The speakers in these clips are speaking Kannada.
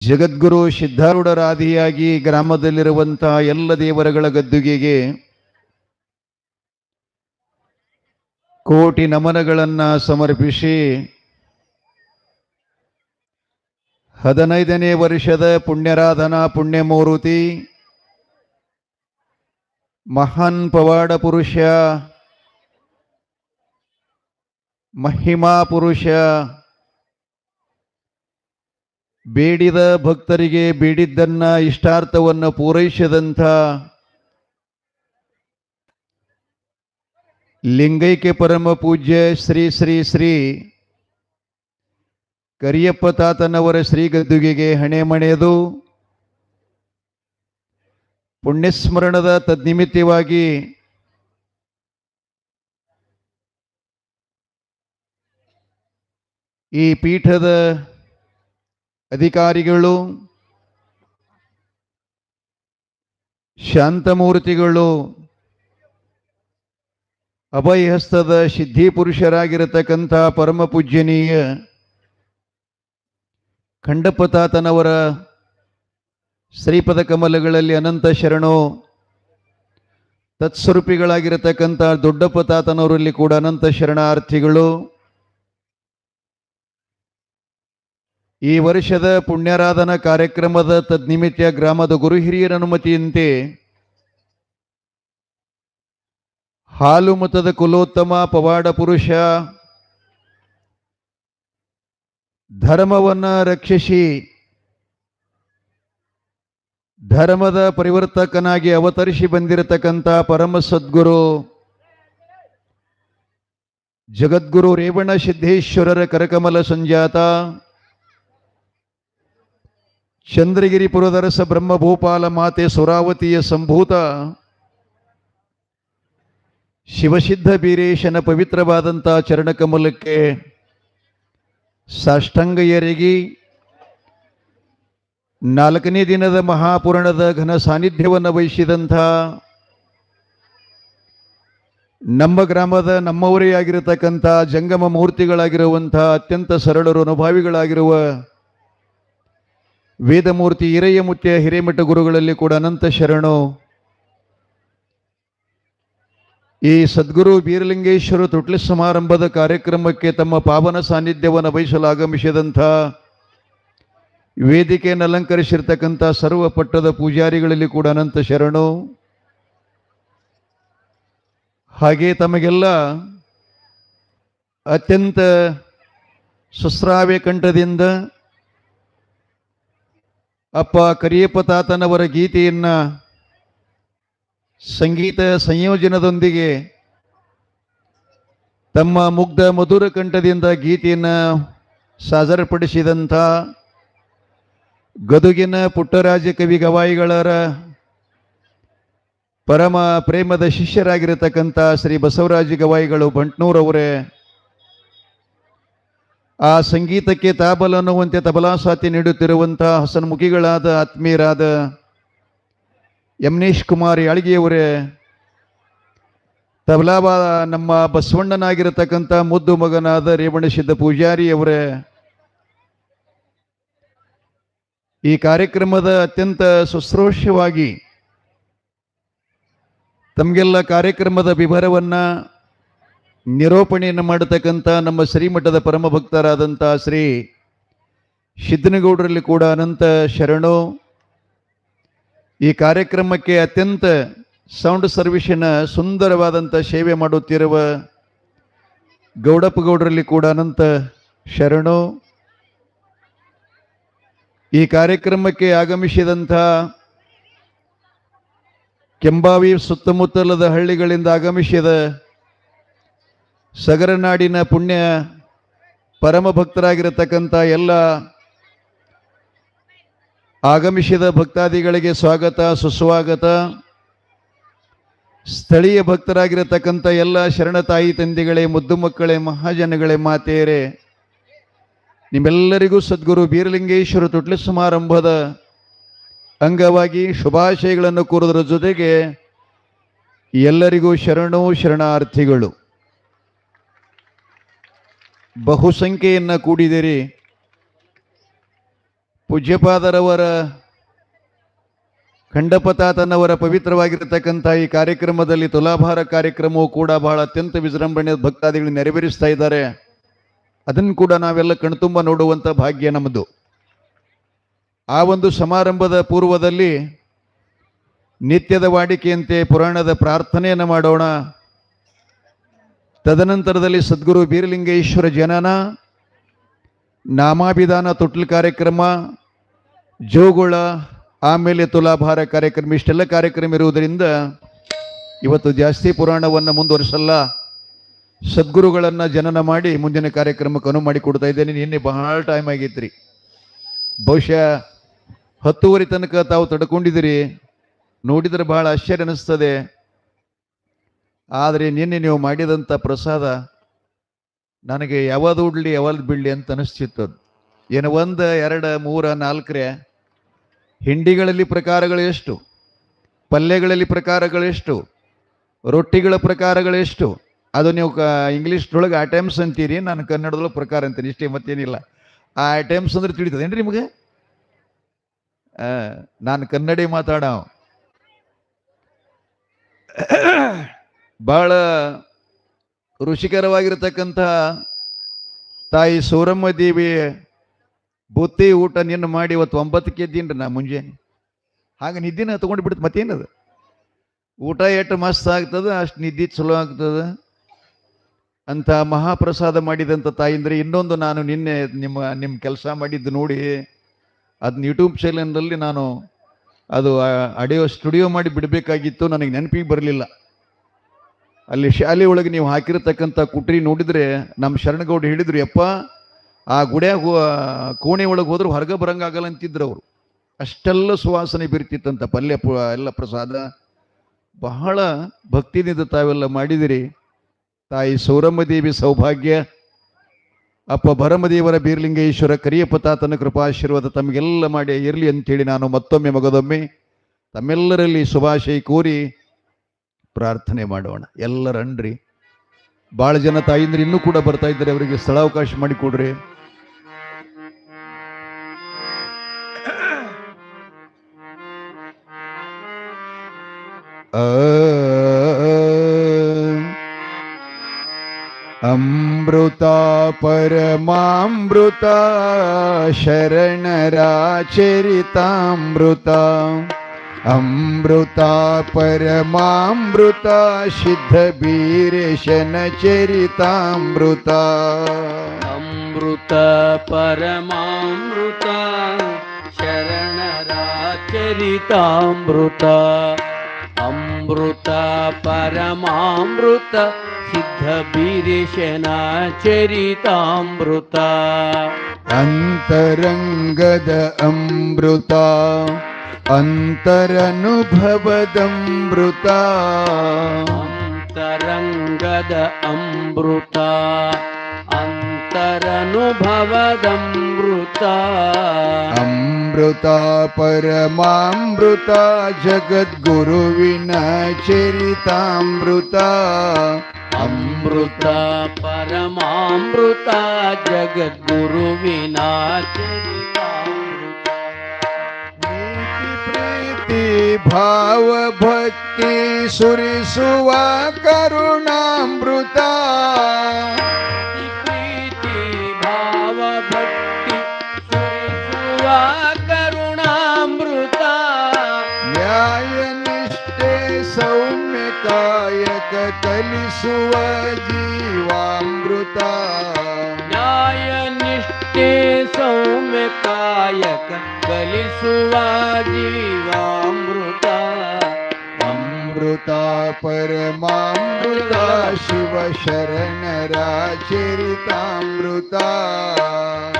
ಜಗದ್ಗುರು ಸಿದ್ಧಾರೂಢರಾದಿಯಾಗಿ ಗ್ರಾಮದಲ್ಲಿರುವಂತಹ ಎಲ್ಲ ದೇವರುಗಳ ಗದ್ದುಗೆಗೆ ಕೋಟಿ ನಮನಗಳನ್ನು ಸಮರ್ಪಿಸಿ 15ನೇ ವರ್ಷದ ಪುಣ್ಯರಾಧನಾ ಪುಣ್ಯಮೂರ್ತಿ ಮಹಾನ್ ಪವಾಡ ಪುರುಷ ಮಹಿಮಾ ಪುರುಷ ಬೇಡಿದ ಭಕ್ತರಿಗೆ ಬೇಡಿದ್ದನ್ನ ಇಷ್ಟಾರ್ಥವನ್ನು ಪೂರೈಸಿದಂಥ ಲಿಂಗೈಕ್ಯ ಪರಮ ಪೂಜ್ಯ ಶ್ರೀ ಶ್ರೀ ಶ್ರೀ ಕರಿಯಪ್ಪ ತಾತನವರ ಶ್ರೀ ಗದ್ದುಗೆಗೆ ಹಣೆ ಮಣೆದು ಪುಣ್ಯಸ್ಮರಣದ ತದ್ನಿಮಿತ್ತವಾಗಿ ಈ ಪೀಠದ ಅಧಿಕಾರಿಗಳು, ಶಾಂತಮೂರ್ತಿಗಳು, ಅಭಯಹಸ್ತದ ಸಿದ್ಧಿಪುರುಷರಾಗಿರತಕ್ಕಂಥ ಪರಮ ಪೂಜ್ಯನೀಯ ಖಂಡಪ್ಪ ತಾತನವರ ಶ್ರೀಪದ ಕಮಲಗಳಲ್ಲಿ ಅನಂತ ಶರಣು, ತತ್ಸ್ವರೂಪಿಗಳಾಗಿರತಕ್ಕಂಥ ದೊಡ್ಡಪ್ಪ ತಾತನವರಲ್ಲಿ ಕೂಡ ಅನಂತ ಶರಣಾರ್ಥಿಗಳು. ಈ ವರ್ಷದ ಪುಣ್ಯಾರಾಧನಾ ಕಾರ್ಯಕ್ರಮದ ತದ್ನಿಮಿತ್ತ ಗ್ರಾಮದ ಗುರು ಹಿರಿಯರ ಅನುಮತಿಯಂತೆ ಹಾಲು ಮತದ ಕುಲೋತ್ತಮ ಪವಾಡ ಪುರುಷ, ಧರ್ಮವನ್ನು ರಕ್ಷಿಸಿ ಧರ್ಮದ ಪರಿವರ್ತಕನಾಗಿ ಅವತರಿಸಿ ಬಂದಿರತಕ್ಕಂಥ ಪರಮ ಸದ್ಗುರು ಜಗದ್ಗುರು ರೇವಣ ಸಿದ್ದೇಶ್ವರರ ಕರಕಮಲ ಸಂಜಾತ ಚಂದ್ರಗಿರಿ ಪುರದರಸ ಬ್ರಹ್ಮಭೂಪಾಲ ಮಾತೆ ಸುರಾವತಿಯ ಸಂಭೂತ ಶಿವಸಿದ್ಧ ಬೀರೇಶನ ಪವಿತ್ರವಾದಂಥ ಚರಣಕಮಲಕ್ಕೆ ಸಾಷ್ಟಾಂಗ ಎರಗಿ 4ನೇ ದಿನದ ಮಹಾಪುರಾಣದ ಘನ ಸಾನ್ನಿಧ್ಯವನ್ನು ವಹಿಸಿದಂಥ ನಮ್ಮ ಗ್ರಾಮದ ನಮ್ಮವರೇ ಆಗಿರತಕ್ಕಂಥ ಜಂಗಮ ಮೂರ್ತಿಗಳಾಗಿರುವಂಥ ಅತ್ಯಂತ ಸರಳರು ಅನುಭಾವಿಗಳಾಗಿರುವ ವೇದಮೂರ್ತಿ ಹಿರಯ್ಯಮುತ್ಯ ಹಿರೇಮಠ ಗುರುಗಳಲ್ಲಿ ಕೂಡ ಅನಂತ ಶರಣು. ಈ ಸದ್ಗುರು ಬೀರಲಿಂಗೇಶ್ವರ ತುಟ್ಲಿ ಸಮಾರಂಭದ ಕಾರ್ಯಕ್ರಮಕ್ಕೆ ತಮ್ಮ ಪಾವನ ಸಾನ್ನಿಧ್ಯವನ್ನು ವಹಿಸಲು ಆಗಮಿಸಿದಂಥ ವೇದಿಕೆಯನ್ನು ಅಲಂಕರಿಸಿರ್ತಕ್ಕಂಥ ಸರ್ವ ಪಟ್ಟದ ಪೂಜಾರಿಗಳಲ್ಲಿ ಕೂಡ ಅನಂತ ಶರಣು. ಹಾಗೆ ತಮಗೆಲ್ಲ ಅತ್ಯಂತ ಸುಶ್ರಾವ್ಯ ಕಂಠದಿಂದ ಅಪ್ಪ ಕರಿಯಪ್ಪ ತಾತನವರ ಗೀತೆಯನ್ನು ಸಂಗೀತ ಸಂಯೋಜನದೊಂದಿಗೆ ತಮ್ಮ ಮುಗ್ಧ ಮಧುರ ಕಂಠದಿಂದ ಗೀತೆಯನ್ನು ಸಾದರಪಡಿಸಿದಂಥ ಗದುಗಿನ ಪುಟ್ಟರಾಜ ಕವಿ ಗವಾಯಿಗಳರ ಪರಮ ಪ್ರೇಮದ ಶಿಷ್ಯರಾಗಿರತಕ್ಕಂಥ ಶ್ರೀ ಬಸವರಾಜ ಗವಾಯಿಗಳು ಬಂಟ್ನೂರವರೇ, ಆ ಸಂಗೀತಕ್ಕೆ ತಾಬಲ ಅನ್ನುವಂತೆ ತಬಲಾ ಸಾಥಿ ನೀಡುತ್ತಿರುವಂಥ ಹಸನ್ಮುಖಿಗಳಾದ ಆತ್ಮೀಯರಾದ ಯಮನೇಶ್ ಕುಮಾರ್ ಯಾಳಗಿಯವರೇ, ತಬಲಾ ನಮ್ಮ ಬಸವಣ್ಣನಾಗಿರತಕ್ಕಂಥ ಮುದ್ದು ಮಗನಾದ ರೇವಣಸಿದ್ಧ ಪೂಜಾರಿಯವರೇ, ಈ ಕಾರ್ಯಕ್ರಮದ ಅತ್ಯಂತ ಶುಶ್ರೂಷವಾಗಿ ತಮಗೆಲ್ಲ ಕಾರ್ಯಕ್ರಮದ ವಿವರವನ್ನು ನಿರೂಪಣೆಯನ್ನು ಮಾಡತಕ್ಕಂಥ ನಮ್ಮ ಶ್ರೀಮಠದ ಪರಮ ಭಕ್ತರಾದಂಥ ಶ್ರೀ ಸಿದ್ದನಗೌಡರಲ್ಲಿ ಕೂಡ ಅನಂತ ಶರಣು. ಈ ಕಾರ್ಯಕ್ರಮಕ್ಕೆ ಅತ್ಯಂತ ಸೌಂಡ್ ಸರ್ವಿಸಿನ ಸುಂದರವಾದಂಥ ಸೇವೆ ಮಾಡುತ್ತಿರುವ ಗೌಡಪ್ಪ ಗೌಡರಲ್ಲಿ ಕೂಡ ಅನಂತ ಶರಣು. ಈ ಕಾರ್ಯಕ್ರಮಕ್ಕೆ ಆಗಮಿಸಿದಂಥ ಕೆಂಬಾವಿ ಸುತ್ತಮುತ್ತಲದ ಹಳ್ಳಿಗಳಿಂದ ಆಗಮಿಸಿದ ಸಗರನಾಡಿನ ಪುಣ್ಯ ಪರಮ ಭಕ್ತರಾಗಿರತಕ್ಕಂಥ ಎಲ್ಲ ಆಗಮಿಸಿದ ಭಕ್ತಾದಿಗಳಿಗೆ ಸ್ವಾಗತ ಸುಸ್ವಾಗತ. ಸ್ಥಳೀಯ ಭಕ್ತರಾಗಿರತಕ್ಕಂಥ ಎಲ್ಲ ಶರಣತಾಯಿ ತಂದೆಗಳೇ, ಮುದ್ದು ಮಕ್ಕಳೇ, ಮಹಾಜನಗಳೇ, ಮಾತೆಯರೇ, ನಿಮ್ಮೆಲ್ಲರಿಗೂ ಸದ್ಗುರು ಬೀರಲಿಂಗೇಶ್ವರ ತುಟ್ಲಿ ಸಮಾರಂಭದ ಅಂಗವಾಗಿ ಶುಭಾಶಯಗಳನ್ನು ಕೋರುವುದರ ಜೊತೆಗೆ ಎಲ್ಲರಿಗೂ ಶರಣು ಶರಣಾರ್ಥಿಗಳು. ಬಹುಸಂಖ್ಯೆಯನ್ನು ಕೂಡಿದಿರಿ. ಪೂಜ್ಯಪಾದರವರ ಖಂಡಪತಾತನವರ ಪವಿತ್ರವಾಗಿರತಕ್ಕಂಥ ಈ ಕಾರ್ಯಕ್ರಮದಲ್ಲಿ ತುಲಾಭಾರ ಕಾರ್ಯಕ್ರಮವು ಕೂಡ ಬಹಳ ಅತ್ಯಂತ ವಿಜೃಂಭಣೆ ಭಕ್ತಾದಿಗಳು ನೆರವೇರಿಸ್ತಾ ಇದ್ದಾರೆ. ಅದನ್ನು ಕೂಡ ನಾವೆಲ್ಲ ಕಣ್ತುಂಬ ನೋಡುವಂಥ ಭಾಗ್ಯ ನಮ್ಮದು. ಆ ಒಂದು ಸಮಾರಂಭದ ಪೂರ್ವದಲ್ಲಿ ನಿತ್ಯದ ವಾಡಿಕೆಯಂತೆ ಪುರಾಣದ ಪ್ರಾರ್ಥನೆಯನ್ನು ಮಾಡೋಣ. ತದನಂತರದಲ್ಲಿ ಸದ್ಗುರು ಬೀರಲಿಂಗೇಶ್ವರ ಜನನ, ನಾಮಾಭಿಧಾನ ತೊಟ್ಲು ಕಾರ್ಯಕ್ರಮ, ಜೋಗುಳ, ಆಮೇಲೆ ತುಲಾಭಾರ ಕಾರ್ಯಕ್ರಮ, ಇಷ್ಟೆಲ್ಲ ಕಾರ್ಯಕ್ರಮ ಇರುವುದರಿಂದ ಇವತ್ತು ಜಾಸ್ತಿ ಪುರಾಣವನ್ನು ಮುಂದುವರಿಸಲ್ಲ. ಸದ್ಗುರುಗಳನ್ನು ಜನನ ಮಾಡಿ ಮುಂದಿನ ಕಾರ್ಯಕ್ರಮಕ್ಕೆ ಅನುವು ಮಾಡಿ ಕೊಡ್ತಾ ಇದ್ದೇನೆ. ನಿನ್ನೆ ಬಹಳ ಟೈಮ್ ಆಗೈತ್ರಿ. ಬಹುಶಃ 10:30 ತನಕ ತಾವು ತಡ್ಕೊಂಡಿದ್ದೀರಿ. ನೋಡಿದರೆ ಬಹಳ ಆಶ್ಚರ್ಯ ಅನಿಸ್ತದೆ. ಆದರೆ ನಿನ್ನೆ ನೀವು ಮಾಡಿದಂಥ ಪ್ರಸಾದ ನನಗೆ ಯಾವುದು ಉಡ್ಲಿ ಯಾವಲ್ದು ಬಿಡಲಿ ಅಂತ ಅನಿಸ್ತಿತ್ತು. ಏನು 1, 2, 3, 4 ಹಿಂಡಿಗಳಲ್ಲಿ ಪ್ರಕಾರಗಳು ಎಷ್ಟು, ಪಲ್ಯಗಳಲ್ಲಿ ಪ್ರಕಾರಗಳು ಎಷ್ಟು, ರೊಟ್ಟಿಗಳ ಪ್ರಕಾರಗಳು ಎಷ್ಟು, ಅದು ನೀವು ಇಂಗ್ಲೀಷ್ನೊಳಗೆ ಐಟಮ್ಸ್ ಅಂತೀರಿ, ನಾನು ಕನ್ನಡದೊಳಗೆ ಪ್ರಕಾರ ಅಂತೀನಿ, ಇಷ್ಟೇ ಮತ್ತೇನಿಲ್ಲ. ಆ ಐಟಮ್ಸ್ ಅಂದ್ರೆ ತಿಳಿತದೇನ್ರಿ ನಿಮಗೆ? ನಾನು ಕನ್ನಡಿ ಮಾತಾಡ ಬಹಳ ರುಚಿಕರವಾಗಿರತಕ್ಕಂಥ ತಾಯಿ ಸೌರಮ್ಮ ದೇವಿ ಬುತ್ತಿ ಊಟ ನಿನ್ನ ಮಾಡಿ ಇವತ್ತು 9ಕ್ಕೆ ಎದ್ದೀನ್ರಿ ನಾ ಮುಂಜಾನೆ. ಹಾಗೆ ನಿದ್ದಿನ ತಗೊಂಡು ಬಿಡುತ್ತೆ, ಮತ್ತೇನದು ಊಟ ಎಷ್ಟು ಮಸ್ತ್ ಆಗ್ತದೆ, ಅಷ್ಟು ನಿದ್ದೆ ಚಲೋ ಆಗ್ತದೆ ಅಂತ ಮಹಾಪ್ರಸಾದ ಮಾಡಿದಂಥ ತಾಯಿಂದ್ರೆ. ಇನ್ನೊಂದು ನಾನು ನಿನ್ನೆ ನಿಮ್ಮ ಕೆಲಸ ಮಾಡಿದ್ದು ನೋಡಿ ಅದನ್ನ ಯೂಟ್ಯೂಬ್ ಚಾನಲ್ನಲ್ಲಿ ನಾನು ಅದು ಆಡಿಯೋ ಸ್ಟುಡಿಯೋ ಮಾಡಿ ಬಿಡಬೇಕಾಗಿತ್ತು, ನನಗೆ ನೆನಪಿಗೆ ಬರಲಿಲ್ಲ. ಅಲ್ಲಿ ಶಾಲೆ ಒಳಗೆ ನೀವು ಹಾಕಿರತಕ್ಕಂಥ ಕುಟ್ರಿ ನೋಡಿದರೆ ನಮ್ಮ ಶರಣಗೌಡ ಹೇಳಿದ್ರು, ಯಪ್ಪ ಆ ಗುಡಿಯಾಗ ಕೋಣೆ ಒಳಗೆ ಹೋದ್ರೆ ಹೊರಗೆ ಬರಂಗಾಗಲ್ಲ ಅಂತಿದ್ರು ಅವರು. ಅಷ್ಟೆಲ್ಲ ಸುವಾಸನೆ ಬೀರ್ತಿತ್ತಂತ ಪಲ್ಯ ಎಲ್ಲ ಪ್ರಸಾದ. ಬಹಳ ಭಕ್ತಿನಿಂದ ತಾವೆಲ್ಲ ಮಾಡಿದಿರಿ. ತಾಯಿ ಸೌರಮ್ಮ ದೇವಿ ಸೌಭಾಗ್ಯ, ಅಪ್ಪ ಭರಮದೇವರ ಬೀರಲಿಂಗೇಶ್ವರ ಕರಿಯಪ್ಪ ತಾತನ ಕೃಪಾಶೀರ್ವಾದ ತಮಗೆಲ್ಲ ಮಾಡಿ ಇರಲಿ ಅಂತೇಳಿ ನಾನು ಮತ್ತೊಮ್ಮೆ ಮಗದೊಮ್ಮೆ ತಮ್ಮೆಲ್ಲರಲ್ಲಿ ಶುಭಾಶಯ ಕೋರಿ ಪ್ರಾರ್ಥನೆ ಮಾಡೋಣ. ಎಲ್ಲರನ್ರಿ ಭಾಳ ಜನ ತಾಯಿಂದ್ರೆ ಇನ್ನೂ ಕೂಡ ಬರ್ತಾ ಇದ್ದಾರೆ, ಅವರಿಗೆ ಸ್ಥಳಾವಕಾಶ ಮಾಡಿಕೊಡ್ರಿ. ಅಮೃತ ಪರಮಾಮೃತ ಶರಣರ ಚರಿತಾಮೃತ, ಅಮೃತ ಪರಮಾಮೃತ ಸಿದ್ಧ ಬೀರೇಶನ ಚರಿತಾಮೃತ. ಅಮೃತ ಪರಮಾಮೃತ ಶರಣರ ಚರಿತಾಮೃತ, ಅಮೃತ ಪರಮಾಮೃತ ಸಿದ್ಧ ಬೀರೇಶನ ಚರಿತಾಮೃತ. ಅಂತರಂಗದ ಅಮೃತ ಅಂತರನುಭವದಮೃತ, ಅಂತರಂಗದ ಅಮೃತ ಅಂತರನುಭವದಮೃತ. ಅಮೃತ ಪರಮಾಮೃತ ಜಗದ್ಗುರುವಿನ ಚರಿತಾಮೃತ, ಅಮೃತ ಪರಮಾಮೃತ ಜಗದ್ಗುರುವಿನ ಚರಿತಾಮೃತ. ನೀತಿ ಪ್ರೀತಿ ಭಾವ ಭಕ್ತಿ ಸುರಿಸುವ ಕರುಣಾಮೃತ, ಪ್ರೀತಿ ಭಾವ ಭಕ್ತಿ ಸುರಿಸುವ ಕರುಣಾಮೃತ. ನ್ಯಾಯ ನಿಷ್ಠೆ ಸೌಮ್ಯ ಕಾಯಕ ಕಲಿಸುವ ಜೀವಾಮೃತ, ನ್ಯಾಯ ನಿಷ್ಠೆ ಸೌಮ್ಯ ಕಾಯಕ ಕಲಿಸುವ ಜೀವಾಮೃತ. ಅಮೃತ ಪರಮಾಮೃತ ಶಿವ ಶರಣರ ಚರಿತಾಮೃತ,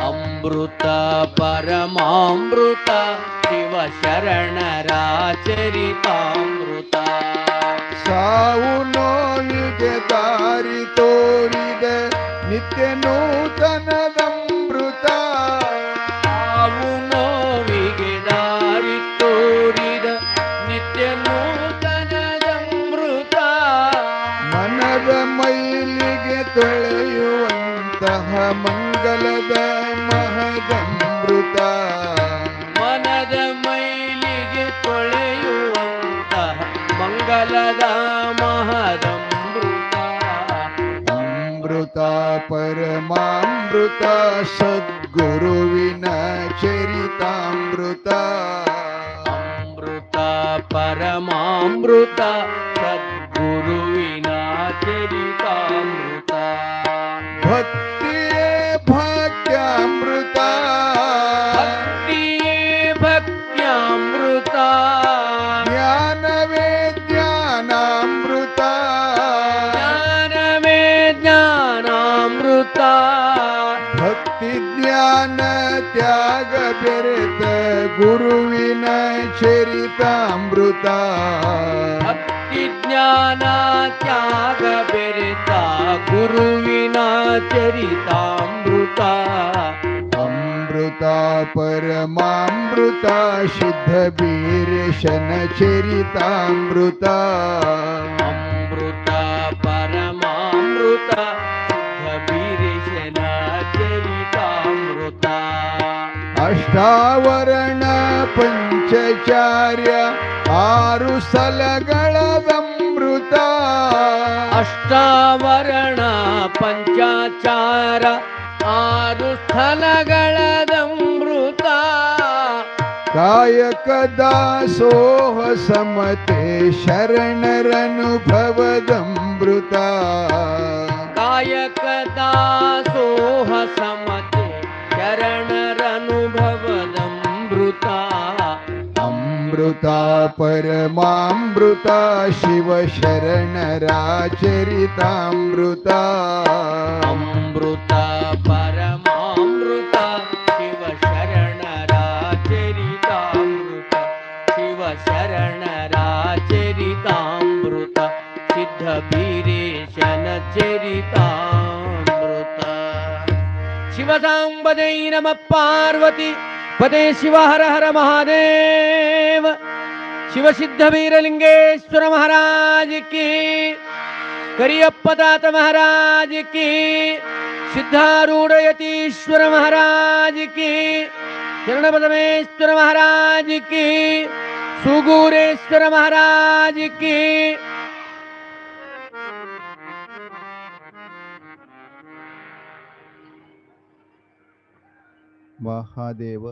ಅಮೃತ ಪರಮಾಮೃತ ಶಿವ ಶರಣರ ಚರಿತಾಮೃತ. ಸಾವು ನೋವಿಗೆ ದಾರಿ ತೋರಿದ ನಿತ್ಯ ನೂತನದಮೃತ, ಸಾವು ನೋವಿಗೆ ದಾರಿ ತೋರಿದ ನಿತ್ಯ ನೂತನದಮೃತ. ಮನದ ಮೈಲಿಗೆ ತೊಳೆಯುವಂತಹ ಮಂಗಲದ ಮಹದಮೃತ, ಫಲದ ಮಹದಮೃತ ಅಮೃತ ಪರಮಾಮೃತ ಸದ್ಗುರುವಿನ ಚರಿತಾಮೃತ ಅಮೃತ ಪರಮಾಮೃತ ಸದ್ಗುರುವಿನ ಚರಿತಾಮೃತ ಭಕ್ತಿಯೇ ಭಾಗ್ಯಾಮೃತ ಭಕ್ತಿಯೇ ಭಕ್ತ್ಯಾಮೃತ ಜ್ಞಾನವೇ ಜ್ಞಾನಾಮೃತ ಜ್ಞಾನವೇ ಜ್ಞಾನಾಮೃತ ಭಕ್ತಿ ಜ್ಞಾನ ತ್ಯಾಗ ಬೆರೆತ ಗುರುವಿನ ಚರಿತಾಮೃತ ಭಕ್ತಿ ಜ್ಞಾನ ತ್ಯಾಗ ಬೆರೆತ ಗುರುವಿನ ಚರಿತಾಮೃತ ಅಮೃತ ಪರಮಾಮೃತ ಸಿದ್ಧ ಬೀರೇಶನ ಚರಿತಾಮೃತ ಅಮೃತ ಪರಮಾಮೃತ ಶುದ್ಧ ಬೀರೇಶನ ಚರಿತಾಮೃತ ಅಷ್ಟಾವರಣ ಪಂಚಚಾರ್ಯ ಆರು ಸ್ಥಳಗಳದಮೃತ ಅಷ್ಟಾವರಣ ಪಂಚಾಚಾರ ಆರು ಸ್ಥಳಗಳದಮೃತ ಕಾಯಕ ದಾಸೋಹ ಸಮತೆ ಶರಣರನುಭವದಮೃತ ಕಾಯಕ ದಾಸೋಹ ಸಮತೆ ಶರಣರನುಭವದಮೃತ ಅಮೃತ ಪರಮಾಮೃತ ಶಿವ ಶರಣರಾಚರಿತಾಮೃತ ಅಮೃತ ಪರಮಾಮೃತ ಶಿವ ಶರಣರ ಚರಿತಾಮೃತ ಶಿವ ಶರಣರ ಚರಿತಾಮೃತ ಸಿದ್ಧ ಬೀರೇಶನ ಚರಿತಾಮೃತ ಶಿವ ಸಾಂಬದೈ ನಮಃ ಪಾರ್ವತಿ ಪದೇ ಶಿವ ಹರ ಹರ ಮಹಾದೇವ ಶಿವ ಸಿದ್ಧ ವೀರಲಿಂಗೇಶ್ವರ ಮಹಾರಾಜ ಕಿ ಕರಿಯಪ್ಪ ತಾತ ಮಹಾರಾಜ ಕಿ ಸಿದ್ಧಾರೂಢ ಯತೀಶ್ವರ ಮಹಾರಾಜ ಕಿ ಶರಣಬಸವೇಶ್ವರ ಮಹಾರಾಜ ಕಿ ಸುಗೂರೇಶ್ವರ ಮಹಾರಾಜ ಕಿ ಮಹಾದೇವ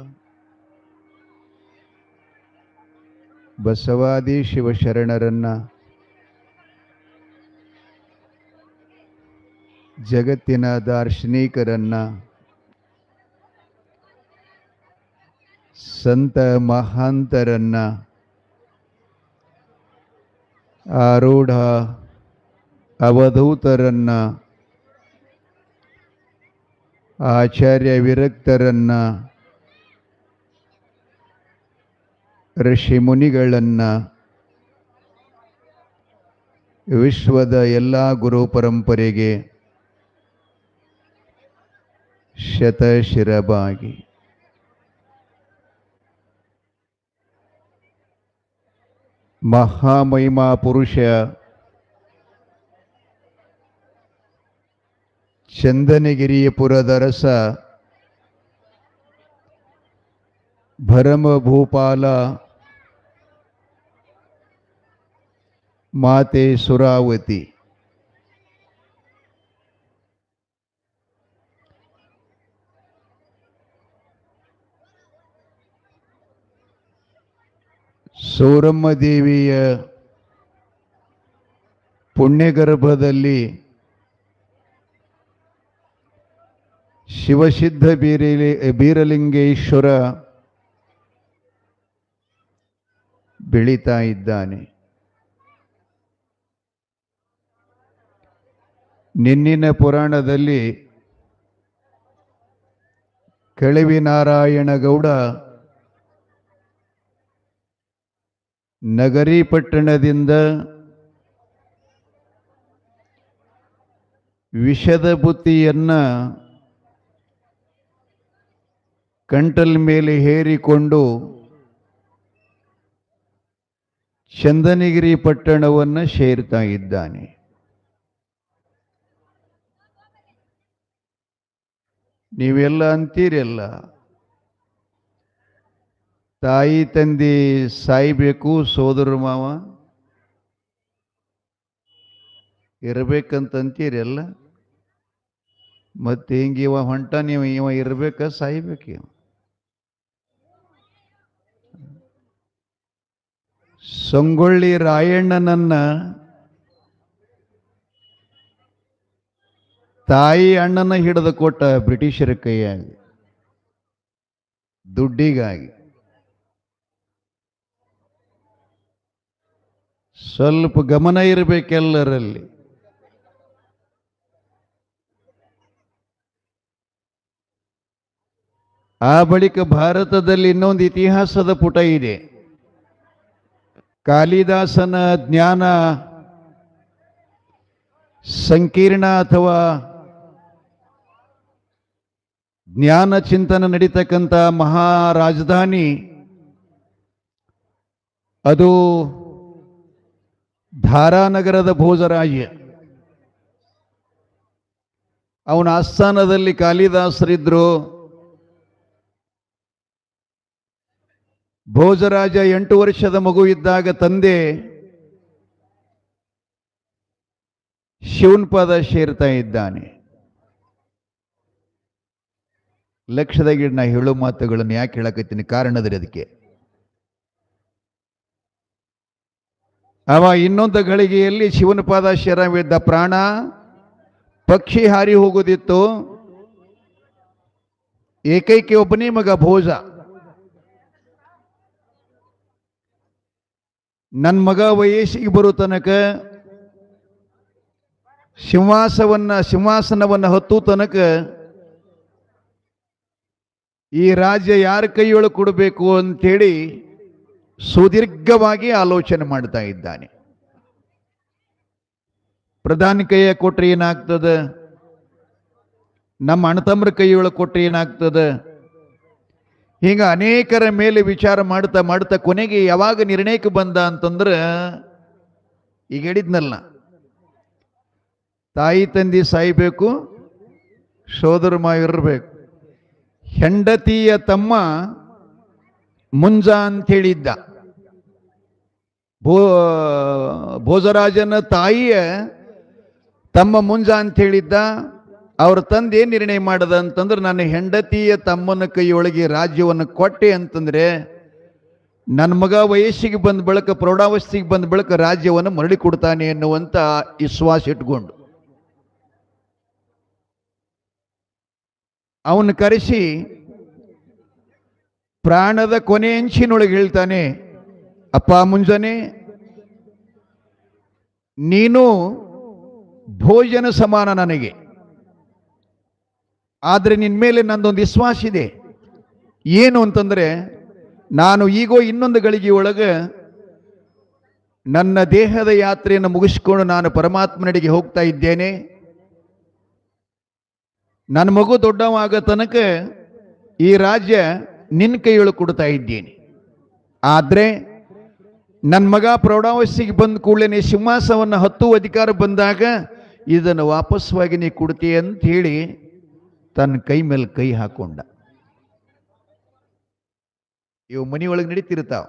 ಬಸವಾದಿ ಶಿವಶರಣರನ್ನ ಜಗತ್ತಿನ ದಾರ್ಶನಿಕರನ್ನ ಸಂತ ಮಹಾಂತರನ್ನ ಆರೂಢ ಅವಧೂತರನ್ನ ಆಚಾರ್ಯ ವಿರಕ್ತರನ್ನ ಋಷಿ ಮುನಿಗಳನ್ನ ವಿಶ್ವದ ಎಲ್ಲ ಗುರು ಪರಂಪರೆಗೆ ಶತಶಿರಬಾಗಿ ಮಹಾಮಹಿಮಾ ಪುರುಷ ಚಂದನಗಿರಿಯಪುರದರಸ ಭರಮಭೂಪಾಲ ಮಾತೆ ಸುರಾವತಿ ಸೂರಮ್ಮ ದೇವಿಯ ಪುಣ್ಯಗರ್ಭದಲ್ಲಿ ಶಿವಸಿದ್ಧ ಬೀರಲಿಂಗೇಶ್ವರ ಬೆಳೀತಾ ಇದ್ದಾನೆ. ನಿನ್ನಿನ ಪುರಾಣದಲ್ಲಿ ಕೆಳವಿ ನಾರಾಯಣಗೌಡ ನಗರಿ ಪಟ್ಟಣದಿಂದ ವಿಷದ ಬುತ್ತಿಯನ್ನ ಕಂಟಲ್ ಮೇಲೆ ಹೇರಿಕೊಂಡು ಚಂದನಗಿರಿ ಪಟ್ಟಣವನ್ನು ಸೇರ್ತಾ ಇದ್ದಾನೆ. ನೀವೆಲ್ಲ ಅಂತೀರಲ್ಲ, ತಾಯಿ ತಂದೆ ಸಾಯ್ಬೇಕು, ಸೋದರ ಮಾವ ಇರ್ಬೇಕಂತೀರಲ್ಲ, ಮತ್ತೆ ಹಿಂಗೆ ಇವ ಹೊಂಟ ನೀವು ಇವ ಇರ್ಬೇಕ ಸಾಯ್ಬೇಕು ಇವ. ಸಂಗೊಳ್ಳಿ ರಾಯಣ್ಣನನ್ನ ತಾಯಿ ಅಣ್ಣನ ಹಿಡಿದು ಕೊಟ್ಟ ಬ್ರಿಟಿಷರ ಕೈಯಾಗಿ ದುಡ್ಡಿಗಾಗಿ. ಸ್ವಲ್ಪ ಗಮನ ಇರಬೇಕೆಲ್ಲರಲ್ಲಿ. ಆ ಬಳಿಕ ಭಾರತದಲ್ಲಿ ಇನ್ನೊಂದು ಇತಿಹಾಸದ ಪುಟ ಇದೆ. ಕಾಳಿದಾಸನ ಜ್ಞಾನ ಸಂಕೀರ್ಣ ಅಥವಾ ಜ್ಞಾನ ಚಿಂತನ ನಡೀತಕ್ಕಂಥ ಮಹಾರಾಜಧಾನಿ ಅದು ಧಾರಾನಗರದ ಭೋಜರಾಜ್ಯ. ಅವನ ಆಸ್ಥಾನದಲ್ಲಿ ಕಾಳಿದಾಸರಿದ್ರು. ಭೋಜರಾಜ 8 ವರ್ಷದ ಮಗು ಇದ್ದಾಗ ತಂದೆ ಶಿವನ ಪದ ಸೇರ್ತಾ ಇದ್ದಾನೆ. ಲಕ್ಷದಾಗಿ ನಾ ಹೇಳೋ ಮಾತುಗಳನ್ನು ಯಾಕೆ ಹೇಳಕತ್ತೀನಿ, ಕಾರಣದಲ್ಲಿ ಅದಕ್ಕೆ. ಅವ ಇನ್ನೊಂದು ಗಳಿಗೆಯಲ್ಲಿ ಶಿವನ ಪಾದ ಶರವಿದ್ದ. ಪ್ರಾಣ ಪಕ್ಷಿ ಹಾರಿ ಹೋಗುದಿತ್ತು. ಏಕೈಕ ಒಬ್ಬನೇ ಮಗ ಭೋಜ. ನನ್ನ ಮಗ ವಯಸ್ಸಿಗೆ ಬರೋ ತನಕ ಸಿಂಹಾಸನವನ್ನು ಹತ್ತು ತನಕ ಈ ರಾಜ್ಯ ಯಾರ ಕೈಯೊಳಗೆ ಕೊಡಬೇಕು ಅಂತೇಳಿ ಸುದೀರ್ಘವಾಗಿ ಆಲೋಚನೆ ಮಾಡ್ತಾ ಇದ್ದಾನೆ. ಪ್ರಧಾನಿ ಕೈಯ ಕೊಟ್ರೆ ಏನಾಗ್ತದೆ, ನಮ್ಮ ಅಣ್ಣತಮ್ಮರ ಕೈಯೊಳಗೆ ಕೊಟ್ರೆ ಏನಾಗ್ತದೆ, ಹೀಗ ಅನೇಕರ ಮೇಲೆ ವಿಚಾರ ಮಾಡ್ತಾ ಮಾಡ್ತಾ ಕೊನೆಗೆ ಯಾವಾಗ ನಿರ್ಣಯಕ್ಕೆ ಬಂದ ಅಂತಂದ್ರೆ, ಈಗ ಹೇಳಿದ್ನಲ್ಲ, ತಾಯಿ ತಂದೆ ಸಾಯ್ಬೇಕು, ಸೋದರ ಮಾವಿರಬೇಕು. ಹೆಂಡತಿಯ ತಮ್ಮ ಮುಂಜ ಅಂತ ಹೇಳಿದ್ದ. ಭೋಜರಾಜನ ತಾಯಿಯ ತಮ್ಮ ಮುಂಜ ಅಂತ ಹೇಳಿದ್ದ. ಅವ್ರ ತಂದೆ ಏನ್ ನಿರ್ಣಯ ಮಾಡದ ಅಂತಂದ್ರೆ, ನನ್ನ ಹೆಂಡತಿಯ ತಮ್ಮನ ಕೈಯೊಳಗೆ ರಾಜ್ಯವನ್ನು ಕೊಟ್ಟೆ ಅಂತಂದ್ರೆ ನನ್ನ ಮಗ ವಯಸ್ಸಿಗೆ ಬಂದ ಬಳಿಕ, ಪ್ರೌಢಾವಸ್ಥೆಗೆ ಬಂದ ಬಳಿಕ ರಾಜ್ಯವನ್ನು ಮರಳಿ ಕೊಡ್ತಾನೆ ಎನ್ನುವಂತ ವಿಶ್ವಾಸ ಇಟ್ಕೊಂಡು ಅವನು ಕರೆಸಿ ಪ್ರಾಣದ ಕೊನೆ ಅಂಚಿನೊಳಗೆ ಹೇಳ್ತಾನೆ, ಅಪ್ಪ ಮುಂಜಾನೆ, ನೀನು ಭೋಜನ ಸಮಾನ ನನಗೆ, ಆದರೆ ನಿನ್ನ ಮೇಲೆ ನಂದೊಂದು ವಿಶ್ವಾಸ ಇದೆ. ಏನು ಅಂತಂದ್ರೆ, ನಾನು ಈಗೋ ಇನ್ನೊಂದು ಗಳಿಗೆ ಒಳಗೆ ನನ್ನ ದೇಹದ ಯಾತ್ರೆಯನ್ನು ಮುಗಿಸ್ಕೊಂಡು ನಾನು ಪರಮಾತ್ಮನಡೆಗೆ ಹೋಗ್ತಾ ಇದ್ದೇನೆ. ನನ್ನ ಮಗು ದೊಡ್ಡವಾಗ ತನಕ ಈ ರಾಜ್ಯ ನಿನ್ನ ಕೈಯೊಳಗೆ ಕೊಡ್ತಾ ಇದ್ದೇನೆ. ಆದರೆ ನನ್ನ ಮಗ ಪ್ರೌಢಾವಸ್ಥೆಗೆ ಬಂದ ಕೂಡಲೇ ಸಿಂಹಾಸನವನ್ನು ಹತ್ತುವ ಅಧಿಕಾರ ಬಂದಾಗ ಇದನ್ನು ವಾಪಸ್ವಾಗಿ ನೀ ಕೊಡ್ತೀಯ ಅಂತ ಹೇಳಿ ತನ್ನ ಕೈ ಮೇಲೆ ಕೈ ಹಾಕೊಂಡ. ಇವು ಮನೆಯೊಳಗೆ ನಡೀತಿರ್ತಾವ.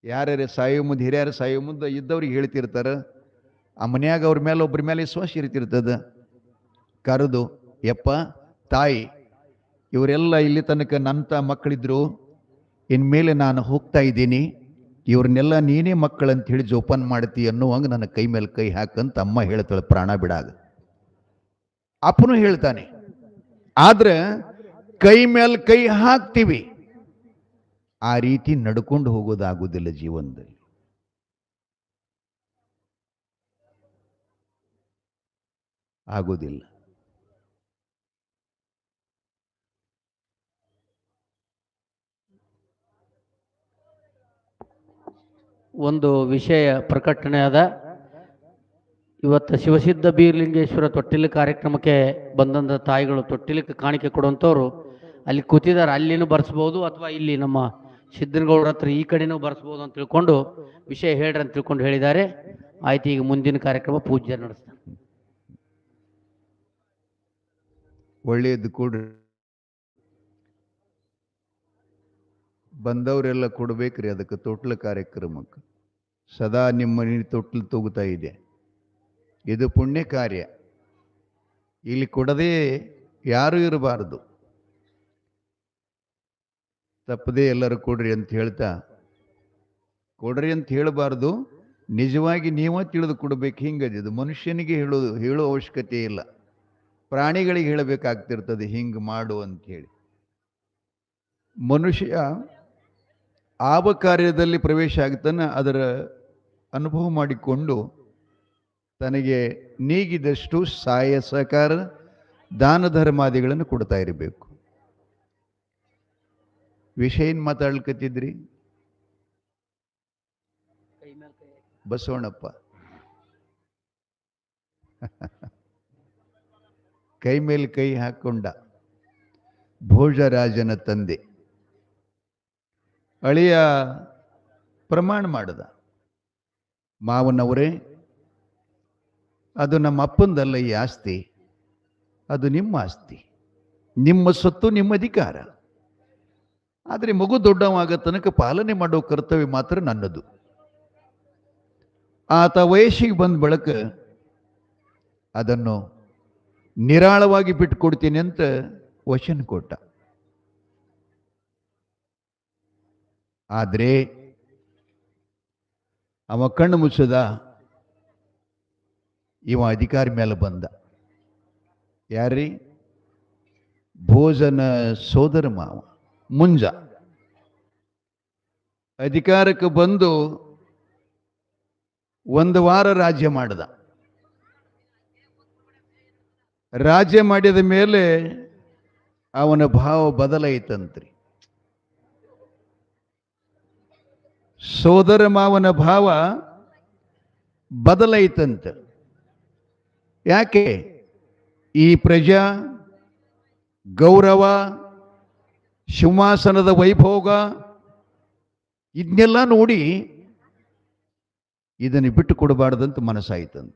ಯಾರ್ಯಾರು ಸಾಯೋ ಮುಂದೆ, ಹಿರಿಯರು ಸಾಯೋ ಮುಂದೆ ಇದ್ದವ್ರಿಗೆ ಹೇಳ್ತಿರ್ತಾರ. ಆ ಮನ್ಯಾಗ ಅವ್ರ ಮೇಲೆ ಒಬ್ಬರ ಮೇಲೆ ವಿಶ್ವಾಸ ಇರ್ತಿರ್ತದ. ಕರೆದು, ಯಪ್ಪ ತಾಯಿ, ಇವರೆಲ್ಲ ಇಲ್ಲಿ ತನಕ ನನ್ನ ಮಕ್ಕಳಿದ್ರು, ಇನ್ಮೇಲೆ ನಾನು ಹೋಗ್ತಾ ಇದ್ದೀನಿ, ಇವ್ರನ್ನೆಲ್ಲ ನೀನೇ ಮಕ್ಕಳಂತ ಹೇಳಿ ಜೋಪಾನ ಮಾಡ್ತಿ ಅನ್ನುವಂಗೆ ನನ್ನ ಕೈ ಮೇಲೆ ಕೈ ಹಾಕಂತ ಅಮ್ಮ ಹೇಳ್ತಾಳೆ ಪ್ರಾಣ ಬಿಡಾಗ. ಅಪ್ಪನು ಹೇಳ್ತಾನೆ. ಆದ್ರೆ ಕೈ ಮೇಲೆ ಕೈ ಹಾಕ್ತೀವಿ, ಆ ರೀತಿ ನಡ್ಕೊಂಡು ಹೋಗೋದಾಗುವುದಿಲ್ಲ ಜೀವನದಲ್ಲಿ. ಆಗೋದಿಲ್ಲ. ಒಂದು ವಿಷಯ ಪ್ರಕಟಣೆ ಅದ. ಇವತ್ತು ಶಿವಸಿದ್ಧ ಬೀರ್ಲಿಂಗೇಶ್ವರ ತೊಟ್ಟಿಲು ಕಾರ್ಯಕ್ರಮಕ್ಕೆ ಬಂದಂಥ ತಾಯಿಗಳು ತೊಟ್ಟಿಲಕ್ಕೆ ಕಾಣಿಕೆ ಕೊಡುವಂಥವ್ರು ಅಲ್ಲಿ ಕೂತಿದ್ದಾರೆ. ಅಲ್ಲಿನೂ ಬರ್ಸ್ಬೋದು, ಅಥವಾ ಇಲ್ಲಿ ನಮ್ಮ ಸಿದ್ದನಗೌಡ್ರ ಹತ್ರ ಈ ಕಡೆನೂ ಬರ್ಸ್ಬೋದು ಅಂತ ತಿಳ್ಕೊಂಡು ವಿಷಯ ಹೇಳ್ರಿ ಅಂತ ತಿಳ್ಕೊಂಡು ಹೇಳಿದ್ದಾರೆ. ಆಯ್ತು, ಈಗ ಮುಂದಿನ ಕಾರ್ಯಕ್ರಮ ಪೂಜೆ ನಡೆಸ್ತಾರೆ. ಒಳ್ಳೆಯದು ಕೊಡ್ರಿ, ಬಂದವರೆಲ್ಲ ಕೊಡ್ಬೇಕ್ರಿ. ಅದಕ್ಕೆ ತೊಟ್ಲ ಕಾರ್ಯಕ್ರಮಕ್ಕೆ ಸದಾ ನಿಮ್ಮ ಮನೆ ತೊಟ್ಲು ತಗೋತಾ ಇದೆ. ಇದು ಪುಣ್ಯ ಕಾರ್ಯ. ಇಲ್ಲಿ ಕೊಡದೇ ಯಾರೂ ಇರಬಾರದು. ತಪ್ಪದೇ ಎಲ್ಲರೂ ಕೊಡ್ರಿ ಅಂತ ಹೇಳ್ತಾ, ಕೊಡ್ರಿ ಅಂತ ಹೇಳಬಾರ್ದು, ನಿಜವಾಗಿ ನೀವ ತಿಳಿದು ಕೊಡಬೇಕು. ಹಿಂಗದಿದು ಮನುಷ್ಯನಿಗೆ ಹೇಳೋ ಅವಶ್ಯಕತೆ ಇಲ್ಲ, ಪ್ರಾಣಿಗಳಿಗೆ ಹೇಳಬೇಕಾಗ್ತಿರ್ತದೆ ಹಿಂಗೆ ಮಾಡು ಅಂತ ಹೇಳಿ. ಮನುಷ್ಯ ಆವ ಕಾರ್ಯದಲ್ಲಿ ಪ್ರವೇಶ ಆಗ್ತಾನೆ, ಅದರ ಅನುಭವ ಮಾಡಿಕೊಂಡು ತನಗೆ ನೀಗಿದಷ್ಟು ಸಹಾಯ ಸಹಕಾರ ದಾನ ಧರ್ಮಾದಿಗಳನ್ನು ಕೊಡ್ತಾ ಇರಬೇಕು. ವಿಷಯ ಏನು ಮಾತಾಡ್ಲಿಕತ್ತಿದ್ರಿ? ಬಸವಣ್ಣಪ್ಪ ಕೈ ಮೇಲೆ ಕೈ ಹಾಕೊಂಡ ಭೋಜರಾಜನ ತಂದೆ ಅಳಿಯ ಪ್ರಮಾಣ ಮಾಡದ, ಮಾವನವರೇ ಅದು ನಮ್ಮ ಅಪ್ಪಂದಲ್ಲ ಈ ಆಸ್ತಿ, ಅದು ನಿಮ್ಮ ಆಸ್ತಿ, ನಿಮ್ಮ ಸೊತ್ತು, ನಿಮ್ಮ ಅಧಿಕಾರ. ಆದರೆ ಮಗು ದೊಡ್ಡವಾಗ ತನಕ ಪಾಲನೆ ಮಾಡೋ ಕರ್ತವ್ಯ ಮಾತ್ರ ನನ್ನದು. ಆತ ವಯಸ್ಸಿಗೆ ಬಂದ ಬಳಿಕ ಅದನ್ನು ನಿರಾಳವಾಗಿ ಬಿಟ್ಟುಕೊಡ್ತೀನಿ ಅಂತ ವಚನ ಕೊಟ್ಟ. ಆದರೆ ಅವ ಕಣ್ಣು ಮುಚ್ಚದ, ಇವ ಅಧಿಕಾರಿ ಮೇಲೆ ಬಂದ. ಯಾರ್ರೀ? ಭೋಜನ ಸೋದರ ಮಾವ ಮುಂಜ ಅಧಿಕಾರಕ್ಕೆ ಬಂದು ಒಂದು ವಾರ ರಾಜ್ಯ ಮಾಡಿದ. ರಾಜ್ಯ ಮಾಡಿದ ಮೇಲೆ ಅವನ ಭಾವ ಬದಲಾಯಿತಂತ್ರಿ. ಸೋದರ ಮಾವನ ಭಾವ ಬದಲಾಯಿತಂತ. ಯಾಕೆ? ಈ ಪ್ರಜಾ ಗೌರವ, ಸಿಂಹಾಸನದ ವೈಭೋಗ ಇದನ್ನೆಲ್ಲ ನೋಡಿ ಇದನ್ನು ಬಿಟ್ಟು ಕೊಡಬಾರ್ದಂತ ಮನಸ್ಸಾಯ್ತಂತ.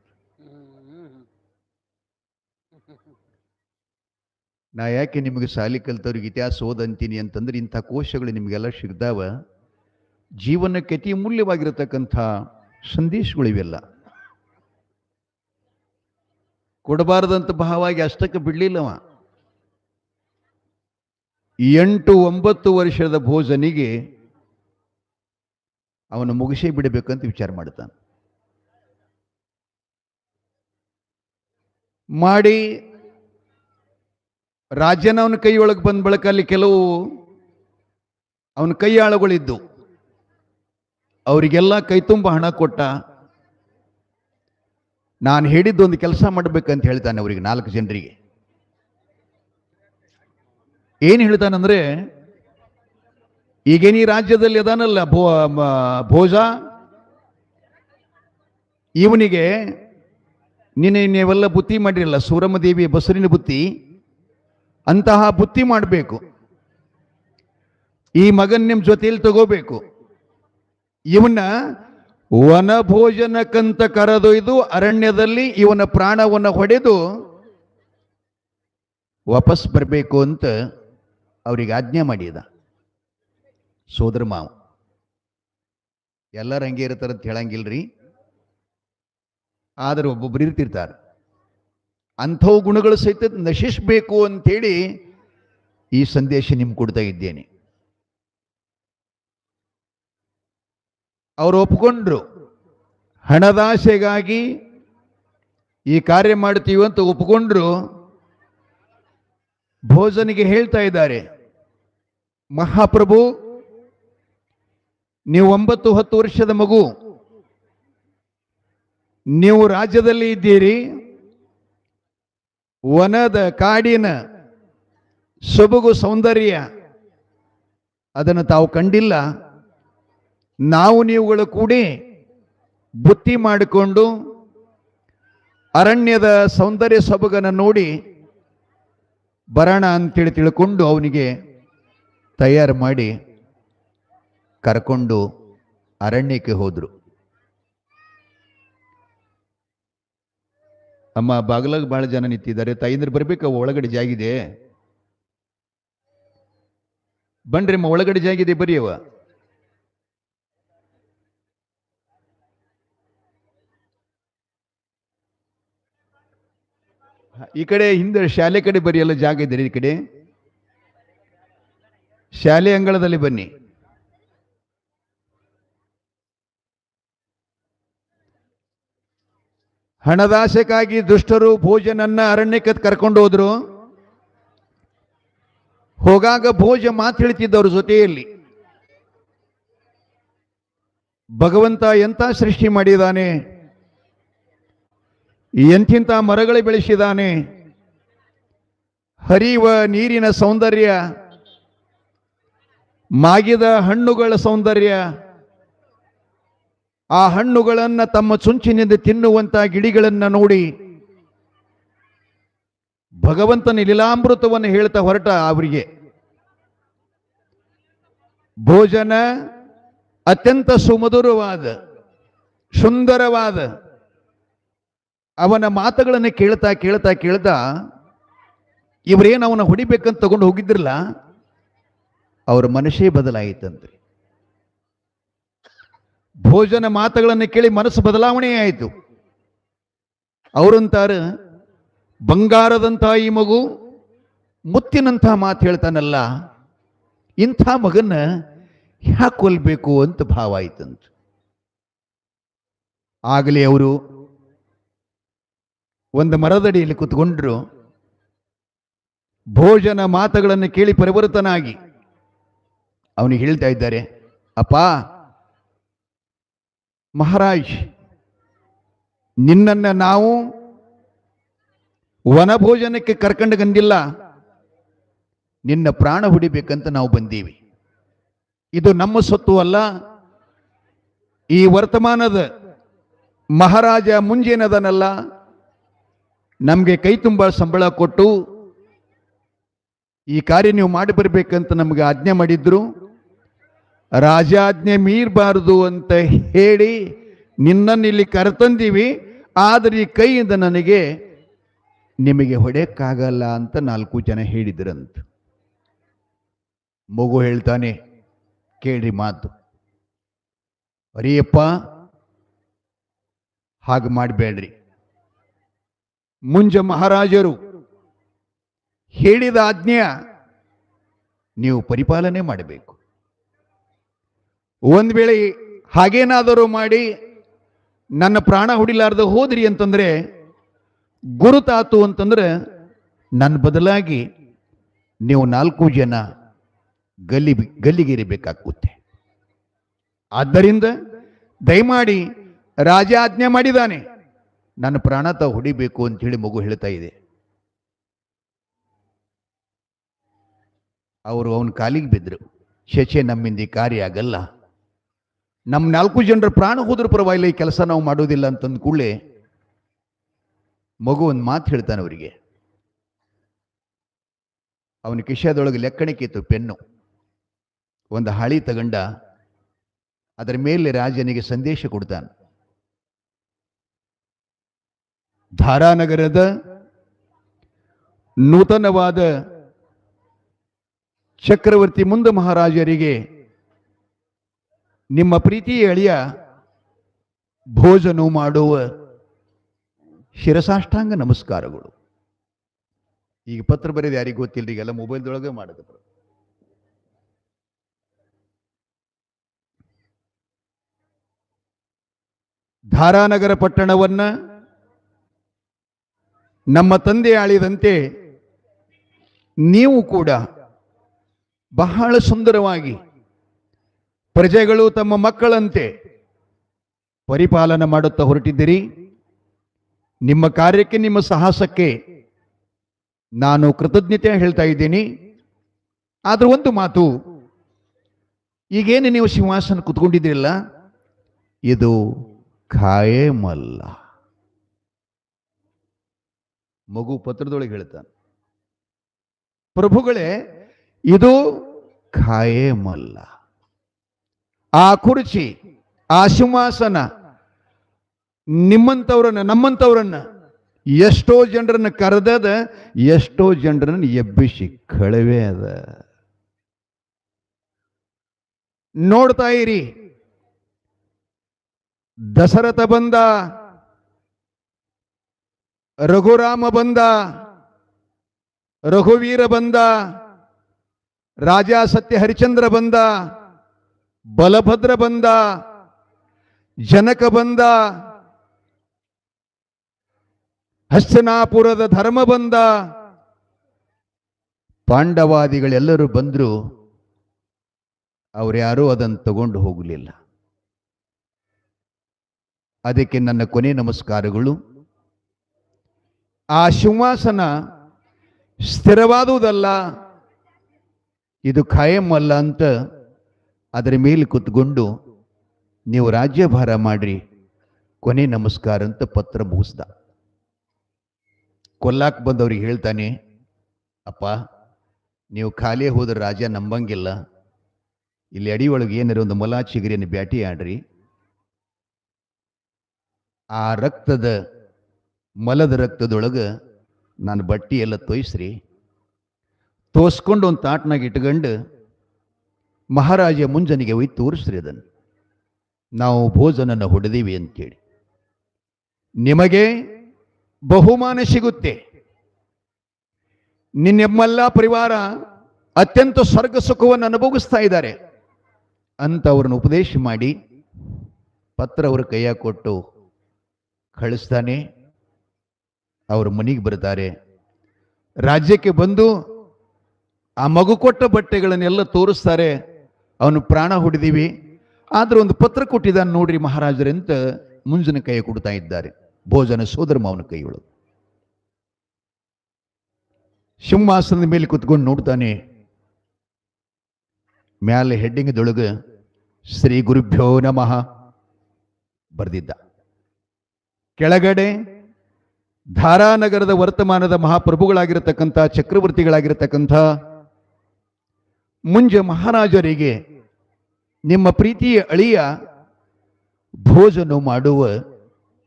ನಾ ಯಾಕೆ ನಿಮಗೆ ಶಾಲಿ ಕಲ್ತವ್ರಿಗೆ ಇತಿಹಾಸ ಓದಂತೀನಿ ಅಂತಂದ್ರೆ, ಇಂಥ ಕೋಶಗಳು ನಿಮಗೆಲ್ಲ ಸಿಗ್ತಾವ. ಜೀವನಕ್ಕೆ ಅತಿ ಮೂಲ್ಯವಾಗಿರತಕ್ಕಂಥ ಸಂದೇಶಗಳಿವೆಲ್ಲ. ಕೊಡಬಾರದಂತ ಭಾವವಾಗಿ ಅಷ್ಟಕ್ಕೆ ಬಿಡ್ಲಿಲ್ಲವ. 8-9 ವರ್ಷದ ಭೋಜನಿಗೆ ಅವನು ಮುಗಿಸೇ ಬಿಡಬೇಕಂತ ವಿಚಾರ ಮಾಡ್ತಾನೆ. ಮಾಡಿ ರಾಜ್ಯನ ಅವನ ಕೈಯೊಳಗೆ ಬಂದ ಬಳಿಕ ಅಲ್ಲಿ ಕೆಲವು ಅವನ ಕೈಯಾಳುಗಳಿದ್ದು ಅವರಿಗೆಲ್ಲ ಕೈ ತುಂಬ ಹಣ ಕೊಟ್ಟ. ನಾನು ಹೇಳಿದ್ದೊಂದು ಕೆಲಸ ಮಾಡಬೇಕಂತ ಹೇಳ್ತಾನೆ ಅವರಿಗೆ, 4 ಜನರಿಗೆ. ಏನು ಹೇಳ್ತಾನಂದ್ರೆ, ಈಗೇನೀ ರಾಜ್ಯದಲ್ಲಿ ಅದಾನಲ್ಲ ಭೋಜ, ಇವನಿಗೆ ನೀವೆಲ್ಲ ಬುತ್ತಿ ಮಾಡಿರಲ್ಲ, ಸೂರಮ್ಮದೇವಿ ಬಸರಿನ ಬುತ್ತಿ, ಅಂತಹ ಬುತ್ತಿ ಮಾಡಬೇಕು. ಈ ಮಗನ್ ನಿಮ್ಮ ಜೊತೆಯಲ್ಲಿ ತಗೋಬೇಕು. ಇವನ್ನ ವನಭೋಜನಕ್ಕಂತ ಕರೆದೊಯ್ದು ಅರಣ್ಯದಲ್ಲಿ ಇವನ ಪ್ರಾಣವನ್ನು ಹೊಡೆದು ವಾಪಸ್ ಬರಬೇಕು ಅಂತ ಅವರಿಗೆ ಆಜ್ಞೆ ಮಾಡಿದ ಸೋದರ ಮಾವ. ಎಲ್ಲರೂ ಹಂಗೆ ಇರ್ತಾರಂತ ಹೇಳಂಗಿಲ್ರಿ, ಆದ್ರೆ ಒಬ್ಬೊಬ್ರು ಇರ್ತಿರ್ತಾರೆ. ಅಂಥವು ಗುಣಗಳು ಸಹಿತ ನಶಿಸಬೇಕು ಅಂತೇಳಿ ಈ ಸಂದೇಶ ನಿಮ್ಗೆ ಕೊಡ್ತಾ ಇದ್ದೇನೆ. ಅವರು ಒಪ್ಕೊಂಡ್ರು. ಹಣದಾಸೆಗಾಗಿ ಈ ಕಾರ್ಯ ಮಾಡ್ತೀವಿ ಅಂತ ಒಪ್ಕೊಂಡ್ರು. ಭೋಜನಿಗೆ ಹೇಳ್ತಾ ಇದ್ದಾರೆ, ಮಹಾಪ್ರಭು, ನೀವು 9-10 ವರ್ಷದ ಮಗು, ನೀವು ರಾಜ್ಯದಲ್ಲಿ ಇದ್ದೀರಿ, ವನದ ಕಾಡಿನ ಸೊಬಗು ಸೌಂದರ್ಯ ಅದನ್ನು ತಾವು ಕಂಡಿಲ್ಲ. ನಾವು ನೀವುಗಳು ಕೂಡಿ ಬುತ್ತಿ ಮಾಡಿಕೊಂಡು ಅರಣ್ಯದ ಸೌಂದರ್ಯ ಸೊಬಗನ್ನು ನೋಡಿ ಬರೋಣ ಅಂತೇಳಿ ತಿಳ್ಕೊಂಡು ಅವನಿಗೆ ತಯಾರು ಮಾಡಿ ಕರ್ಕೊಂಡು ಅರಣ್ಯಕ್ಕೆ ಹೋದ್ರು. ಅಮ್ಮ, ಬಾಗಿಲಾಗ ಬಹಳ ಜನ ನಿಂತಿದ್ದಾರೆ, ತಾಯಿಂದ್ರೆ ಬರ್ಬೇಕು, ಒಳಗಡೆ ಜಾಗಿದೆ. ಬನ್ರಿ ಅಮ್ಮ, ಒಳಗಡೆ ಜಾಗಿದೆ, ಬರೀಯವ. ಈ ಕಡೆ ಹಿಂದೆ ಶಾಲೆ ಕಡೆ ಬರೆಯಲ್ಲ ಜಾಗ ಇದ್ದೀರಿ, ಈ ಕಡೆ ಶಾಲೆ ಅಂಗಳದಲ್ಲಿ ಬನ್ನಿ. ಹಣದಾಸೆಗಾಗಿ ದುಷ್ಟರು ಭೋಜನನ್ನ ಅರಣ್ಯಕ್ಕೆ ಕರ್ಕೊಂಡು ಹೋದ್ರು. ಹೋಗಾಗ ಭೋಜ ಮಾತು ಹೇಳ್ತಿದ್ದವ್ರ ಜೊತೆಯಲ್ಲಿ, ಭಗವಂತ ಎಂಥ ಸೃಷ್ಟಿ ಮಾಡಿದಾನೆ, ಎಂಥಿಂಥ ಮರಗಳು ಬೆಳೆಸಿದಾನೆ, ಹರಿಯುವ ನೀರಿನ ಸೌಂದರ್ಯ, ಮಾಗಿದ ಹಣ್ಣುಗಳ ಸೌಂದರ್ಯ, ಆ ಹಣ್ಣುಗಳನ್ನ ತಮ್ಮ ಚುಂಚಿನಿಂದ ತಿನ್ನುವಂತ ಗಿಳಿಗಳನ್ನ ನೋಡಿ ಭಗವಂತನ ಲೀಲಾಮೃತವನ್ನು ಹೇಳ್ತಾ ಹೊರಟ ಅವರಿಗೆ ಭೋಜನ ಅತ್ಯಂತ ಸುಮಧುರವಾದ ಸುಂದರವಾದ ಅವನ ಮಾತುಗಳನ್ನು ಕೇಳ್ತಾ ಕೇಳ್ತಾ ಕೇಳ್ತಾ ಇವರೇನು ಅವನ ಹೊಡಿಬೇಕಂತ ತಗೊಂಡು ಹೋಗಿದ್ರಲ್ಲ, ಅವರ ಮನಸ್ಸೇ ಬದಲಾಯಿತಂತೆ. ಭೋಜನ ಮಾತುಗಳನ್ನು ಕೇಳಿ ಮನಸ್ಸು ಬದಲಾವಣೆ ಆಯಿತು. ಅವರಂತಾರ, ಬಂಗಾರದಂತಹ ಈ ಮಗು ಮುತ್ತಿನಂತಹ ಮಾತು ಹೇಳ್ತಾನಲ್ಲ, ಇಂಥ ಮಗನ್ನ ಯಾಕೆ ಕೊಲ್ಬೇಕು ಅಂತ ಭಾವ ಆಯ್ತಂತ. ಆಗಲೇ ಅವರು ಒಂದು ಮರದಡಿಯಲ್ಲಿ ಕೂತ್ಕೊಂಡ್ರು. ಭೋಜನ ಮಾತುಗಳನ್ನು ಕೇಳಿ ಪರಿವರ್ತನಾಗಿ ಅವನಿಗೆ ಹೇಳ್ತಾ ಇದ್ದಾರೆ, ಅಪ್ಪ ಮಹಾರಾಜ್, ನಿನ್ನನ್ನು ನಾವು ವನಭೋಜನಕ್ಕೆ ಕರ್ಕೊಂಡು ಬಂದಿಲ್ಲ, ನಿನ್ನ ಪ್ರಾಣ ಹುಡಿಬೇಕಂತ ನಾವು ಬಂದೀವಿ. ಇದು ನಮ್ಮ ಸೊತ್ತು ಅಲ್ಲ. ಈ ವರ್ತಮಾನದ ಮಹಾರಾಜ ಮುಂಜೇನದನಲ್ಲ, ನಮಗೆ ಕೈ ತುಂಬ ಸಂಬಳ ಕೊಟ್ಟು ಈ ಕಾರ್ಯ ನೀವು ಮಾಡಿ ಬರಬೇಕಂತ ನಮಗೆ ಆಜ್ಞೆ ಮಾಡಿದ್ರು. ರಾಜಾಜ್ಞೆ ಮೀರಬಾರದು ಅಂತ ಹೇಳಿ ನಿನ್ನನ್ನು ಇಲ್ಲಿ ಕರೆತಂದೀವಿ. ಆದರೆ ಈ ಕೈಯಿಂದ ನನಗೆ ನಿಮಗೆ ಹೊಡೆಯಕ್ಕಾಗಲ್ಲ ಅಂತ 4 ಜನ ಹೇಳಿದ್ರಂತ. ಮಗು ಹೇಳ್ತಾನೆ, ಕೇಳ್ರಿ ಮಾತು, ಅರಿಯಪ್ಪ ಹಾಗೆ ಮಾಡಬೇಡ್ರಿ. ಮುಂಜ ಮಹಾರಾಜರು ಹೇಳಿದ ಆಜ್ಞೆಯ ನೀವು ಪರಿಪಾಲನೆ ಮಾಡಬೇಕು. ಒಂದು ವೇಳೆ ಹಾಗೇನಾದರೂ ಮಾಡಿ ನನ್ನ ಪ್ರಾಣ ಹುಡಿಲಾರ್ದ ಹೋದ್ರಿ ಅಂತಂದ್ರೆ, ಗುರುತಾತು ಅಂತಂದ್ರೆ, ನನ್ನ ಬದಲಾಗಿ ನೀವು 4 ಜನ ಗಲ್ಲಿಗೇರಿಬೇಕಾಗುತ್ತೆ. ಆದ್ದರಿಂದ ದಯಮಾಡಿ ರಾಜ ಆಜ್ಞೆ ಮಾಡಿದ್ದಾನೆ, ನನ್ನ ಪ್ರಾಣ ತಾವು ಹೊಡಿಬೇಕು ಅಂತ ಹೇಳಿ ಮಗು ಹೇಳ್ತಾ ಇದೆ. ಅವರು ಅವನ ಕಾಲಿಗೆ ಬಿದ್ದರು. ಶಚೆ, ನಮ್ಮಿಂದ ಈ ಕಾರ್ಯ ಆಗಲ್ಲ, ನಮ್ಮ 4 ಜನರ ಪ್ರಾಣ ಹೋದ್ರೂ ಪರವಾಗಿಲ್ಲ, ಈ ಕೆಲಸ ನಾವು ಮಾಡೋದಿಲ್ಲ ಅಂತಂದ ಕೂಡಲೇ ಮಗು ಒಂದು ಮಾತು ಹೇಳ್ತಾನೆ ಅವರಿಗೆ. ಅವನ ಕಿಶೆದೊಳಗೆ ಲೆಕ್ಕಣಿಕೆ ಇತ್ತು, ಪೆನ್ನು. ಒಂದು ಹಾಳಿ ತಗಂಡ, ಅದರ ಮೇಲೆ ರಾಜನಿಗೆ ಸಂದೇಶ ಕೊಡ್ತಾನೆ. ಧಾರಾನಗರದ ನೂತನವಾದ ಚಕ್ರವರ್ತಿ ಮುಂದ ಮಹಾರಾಜರಿಗೆ ನಿಮ್ಮ ಪ್ರೀತಿಯ ಅಳಿಯ ಭೋಜನ ಮಾಡುವ ಶಿರಸಾಷ್ಟಾಂಗ ನಮಸ್ಕಾರಗಳು. ಈಗ ಪತ್ರ ಬರೆದು ಯಾರಿಗೂ ಗೊತ್ತಿಲ್ಲ, ಈಗೆಲ್ಲ ಮೊಬೈಲ್ದೊಳಗೆ ಮಾಡಿದ್ರು. ಧಾರಾನಗರ ಪಟ್ಟಣವನ್ನ ನಮ್ಮ ತಂದೆ ಆಳಿದಂತೆ ನೀವು ಕೂಡ ಬಹಳ ಸುಂದರವಾಗಿ ಪ್ರಜೆಗಳು ತಮ್ಮ ಮಕ್ಕಳಂತೆ ಪರಿಪಾಲನೆ ಮಾಡುತ್ತಾ ಹೊರಟಿದ್ದೀರಿ. ನಿಮ್ಮ ಕಾರ್ಯಕ್ಕೆ, ನಿಮ್ಮ ಸಾಹಸಕ್ಕೆ ನಾನು ಕೃತಜ್ಞತೆ ಹೇಳ್ತಾ ಇದ್ದೀನಿ. ಆದ್ರೆ ಒಂದು ಮಾತು, ಈಗೇನು ನೀವು ಸಿಂಹಾಸನ ಕುತ್ಕೊಂಡಿದ್ದೀರಲ್ಲ, ಇದು ಖಾಯೇಮಲ್ಲ. ಮಗು ಪತ್ರದೊಳಗೆ ಹೇಳ್ತಾನೆ, ಪ್ರಭುಗಳೇ ಇದು ಖಾಯೇಮಲ್ಲ. ಆ ಕುರ್ಚಿ, ಆ ಸಿಂಹಾಸನ ನಿಮ್ಮಂಥವ್ರನ್ನ, ನಮ್ಮಂಥವ್ರನ್ನ ಎಷ್ಟೋ ಜನರನ್ನ ಕರೆದದ, ಎಷ್ಟೋ ಜನರನ್ನ ಎಬ್ಬಿಸಿ ಕಳವೆ ಅದ. ನೋಡ್ತಾ ಇರಿ, ದಶರಥ ಬಂದ, ರಘುರಾಮ ಬಂದ, ರಘುವೀರ ಬಂದ, ರಾಜ ಸತ್ಯ ಹರಿಚಂದ್ರ ಬಂದ, ಬಲಭದ್ರ ಬಂದ, ಜನಕ ಬಂದ, ಹಸ್ತಿನಾಪುರದ ಧರ್ಮ ಬಂದ, ಪಾಂಡವಾದಿಗಳೆಲ್ಲರೂ ಬಂದ್ರು. ಅವರ್ಯಾರೂ ಅದನ್ನು ತಗೊಂಡು ಹೋಗಲಿಲ್ಲ. ಅದಕ್ಕೆ ನನ್ನ ಕೊನೆ ನಮಸ್ಕಾರಗಳು. ಆ ಸಿಂಹಾಸನ ಸ್ಥಿರವಾದುದಲ್ಲ, ಇದು ಖಾಯಂ ಅಲ್ಲ ಅಂತ ಅದರ ಮೇಲೆ ಕೂತ್ಕೊಂಡು ನೀವು ರಾಜ್ಯಭಾರ ಮಾಡ್ರಿ, ಕೊನೆ ನಮಸ್ಕಾರ ಅಂತ ಪತ್ರ ಮುಗಿಸ್ದ. ಕೊಲ್ಲಾಕ್ ಬಂದವ್ರಿಗೆ ಹೇಳ್ತಾನೆ, ಅಪ್ಪ ನೀವು ಖಾಲಿ ಹೋದ್ರೆ ರಾಜ ನಂಬಂಗಿಲ್ಲ, ಇಲ್ಲಿ ಅಡಿಯೊಳಗೆ ಏನಾರ ಒಂದು ಮೊಲ ಚಿಗರಿಯನ್ನು ಬ್ಯಾಟಿ ಆಡ್ರಿ, ಆ ರಕ್ತದ ಮಲದ ರಕ್ತದೊಳಗೆ ನಾನು ಬಟ್ಟಿ ಎಲ್ಲ ತೋಯಿಸ್ರಿ, ತೋಸ್ಕೊಂಡು ಒಂದು ತಾಟ್ನಾಗ ಇಟ್ಕೊಂಡು ಮಹಾರಾಜ ಮುಂಜಾನೆಗೆ ಒಯ್ದು ತೋರಿಸ್ರಿ, ಅದನ್ನು ನಾವು ಭೋಜನನ ಹೊಡೆದೀವಿ ಅಂತೇಳಿ ನಿಮಗೆ ಬಹುಮಾನ ಸಿಗುತ್ತೆ, ನಿನ್ನೆಮ್ಮೆಲ್ಲ ಪರಿವಾರ ಅತ್ಯಂತ ಸ್ವರ್ಗ ಸುಖವನ್ನು ಅನುಭವಿಸ್ತಾ ಇದ್ದಾರೆ ಅಂತ ಅವ್ರನ್ನ ಉಪದೇಶ ಮಾಡಿ ಪತ್ರ ಅವ್ರ ಕೈಯಾಗ ಕೊಟ್ಟು ಕಳಿಸ್ತಾನೆ. ಅವ್ರ ಮನೆಗೆ ಬರ್ತಾರೆ. ರಾಜ್ಯಕ್ಕೆ ಬಂದು ಆ ಮಗು ಕೊಟ್ಟ ಬಟ್ಟೆಗಳನ್ನೆಲ್ಲ ತೋರಿಸ್ತಾರೆ. ಅವನು ಪ್ರಾಣ ಹೊಡೆದೀವಿ, ಆದ್ರೆ ಒಂದು ಪತ್ರ ಕೊಟ್ಟಿದ್ದಾನೆ ನೋಡ್ರಿ ಮಹಾರಾಜರಂತ ಮುಂಜಾನೆ ಕೈ ಕೊಡ್ತಾ ಇದ್ದಾರೆ. ಭೋಜನ ಸೋದರ ಮಾವನ ಕೈಯೊಳಗೆ ಸಿಂಹಾಸನದ ಮೇಲೆ ಕುತ್ಕೊಂಡು ನೋಡ್ತಾನೆ. ಮ್ಯಾಲೆ ಹೆಡ್ಡಿಂಗದೊಳಗೆ ಶ್ರೀ ಗುರುಭ್ಯೋ ನಮಃ ಬರೆದಿದ್ದ. ಕೆಳಗಡೆ ಧಾರಾನಗರದ ವರ್ತಮಾನದ ಮಹಾಪ್ರಭುಗಳಾಗಿರತಕ್ಕಂಥ ಚಕ್ರವರ್ತಿಗಳಾಗಿರತಕ್ಕಂಥ ಮುಂಜ ಮಹಾರಾಜರಿಗೆ ನಿಮ್ಮ ಪ್ರೀತಿಯ ಅಳಿಯ ಭೋಜನ ಮಾಡುವ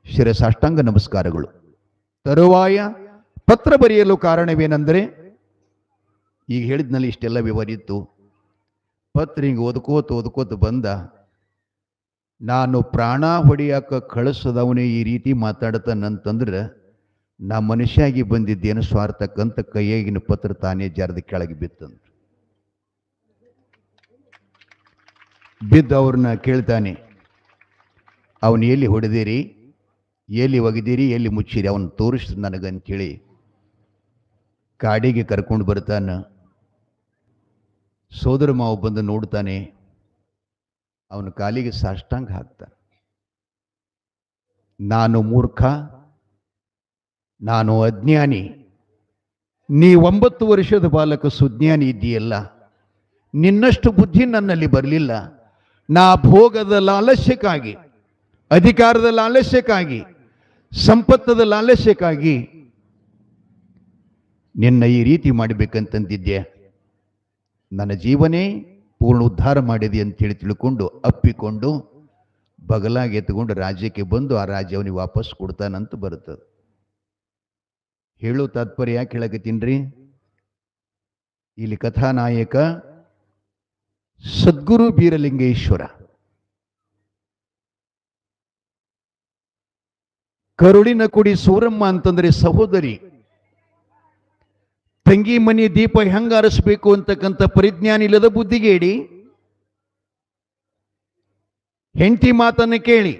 ಶಿರಸಾಷ್ಟಾಂಗ ನಮಸ್ಕಾರಗಳು. ತರುವಾಯ ಪತ್ರ ಬರೆಯಲು ಕಾರಣವೇನೆಂದರೆ, ಈಗ ಹೇಳಿದ್ನಲ್ಲಿ ಇಷ್ಟೆಲ್ಲ ವಿವರಿತ್ತು. ಪತ್ರ ಹಿಂಗೆ ಓದ್ಕೋತ ಬಂದ, ನಾನು ಪ್ರಾಣ ಹೊಡೆಯಾಕ ಕಳಿಸದವನೇ ಈ ರೀತಿ ಮಾತಾಡ್ತಾನಂತಂದ್ರೆ ನಾ ಮನುಷ್ಯಾಗಿ ಬಂದಿದ್ದೇನು ಸ್ವಾರ್ಥಕ್ಕಂತ ಕೈಯಾಗಿನ ಪತ್ರ ತಾನೇ ಜಾರದ ಕೆಳಗೆ ಬಿತ್ತಂತ. ಬಿದ್ದು ಅವ್ರನ್ನ ಕೇಳ್ತಾನೆ, ಅವನು ಎಲ್ಲಿ ಹೊಡೆದಿರಿ, ಎಲ್ಲಿ ಒಗೆದಿರಿ, ಎಲ್ಲಿ ಮುಚ್ಚಿರಿ, ಅವನು ತೋರಿಸ್ ನನಗಂತೇಳಿ ಕಾಡಿಗೆ ಕರ್ಕೊಂಡು ಬರ್ತಾನೆ. ಸೋದರ ಮಾವು ಬಂದು ನೋಡ್ತಾನೆ, ಅವನ ಕಾಲಿಗೆ ಸಾಷ್ಟಾಂಗ ಹಾಕ್ತಾನೆ. ನಾನು ಮೂರ್ಖ, ನಾನು ಅಜ್ಞಾನಿ, ನೀ 9 ವರ್ಷದ ಬಾಲಕ ಸುಜ್ಞಾನಿ ಇದ್ದೀಯಲ್ಲ, ನಿನ್ನಷ್ಟು ಬುದ್ಧಿ ನನ್ನಲ್ಲಿ ಬರಲಿಲ್ಲ. ನಾ ಭೋಗದ ಲಾಲಸ್ಯಕ್ಕಾಗಿ, ಅಧಿಕಾರದ ಲಾಲಸ್ಯಕ್ಕಾಗಿ, ಸಂಪತ್ತದ ಲಾಲಸ್ಯಕ್ಕಾಗಿ ನಿನ್ನ ಈ ರೀತಿ ಮಾಡಬೇಕಂತಂದಿದ್ದೆ. ನನ್ನ ಜೀವನೇ ಪೂರ್ಣ ಉದ್ಧಾರ ಮಾಡಿದೆ ಅಂತೇಳಿ ತಿಳ್ಕೊಂಡು ಅಪ್ಪಿಕೊಂಡು ಬಗಲಾಗಿ ಎತ್ಕೊಂಡು ರಾಜ್ಯಕ್ಕೆ ಬಂದು ಆ ರಾಜ್ಯವನಿಗೆ ವಾಪಸ್ ಕೊಡ್ತಾನಂತ ಬರುತ್ತದೆ. ಹೇಳೋ ತಾತ್ಪರ್ಯ ಯಾಕೆ ಹೇಳಕತ್ತೀನ್ರಿ, ಇಲ್ಲಿ ಕಥಾನಾಯಕ ಸದ್ಗುರು ಬೀರಲಿಂಗೇಶ್ವರ. ಕರುಳಿನ ಕುಡಿ ಸೂರಮ್ಮ ಅಂತಂದ್ರೆ ಸಹೋದರಿ. ತಂಗಿ ಮನಿ ದೀಪ ಹೆಂಗ ಆರಿಸಬೇಕು ಅಂತಕ್ಕಂಥ ಪರಿಜ್ಞಾನ ಇಲ್ಲದ ಬುದ್ಧಿಗೇಡಿ ಹೆಂಡತಿ ಮಾತನ್ನು ಕೇಳಿ.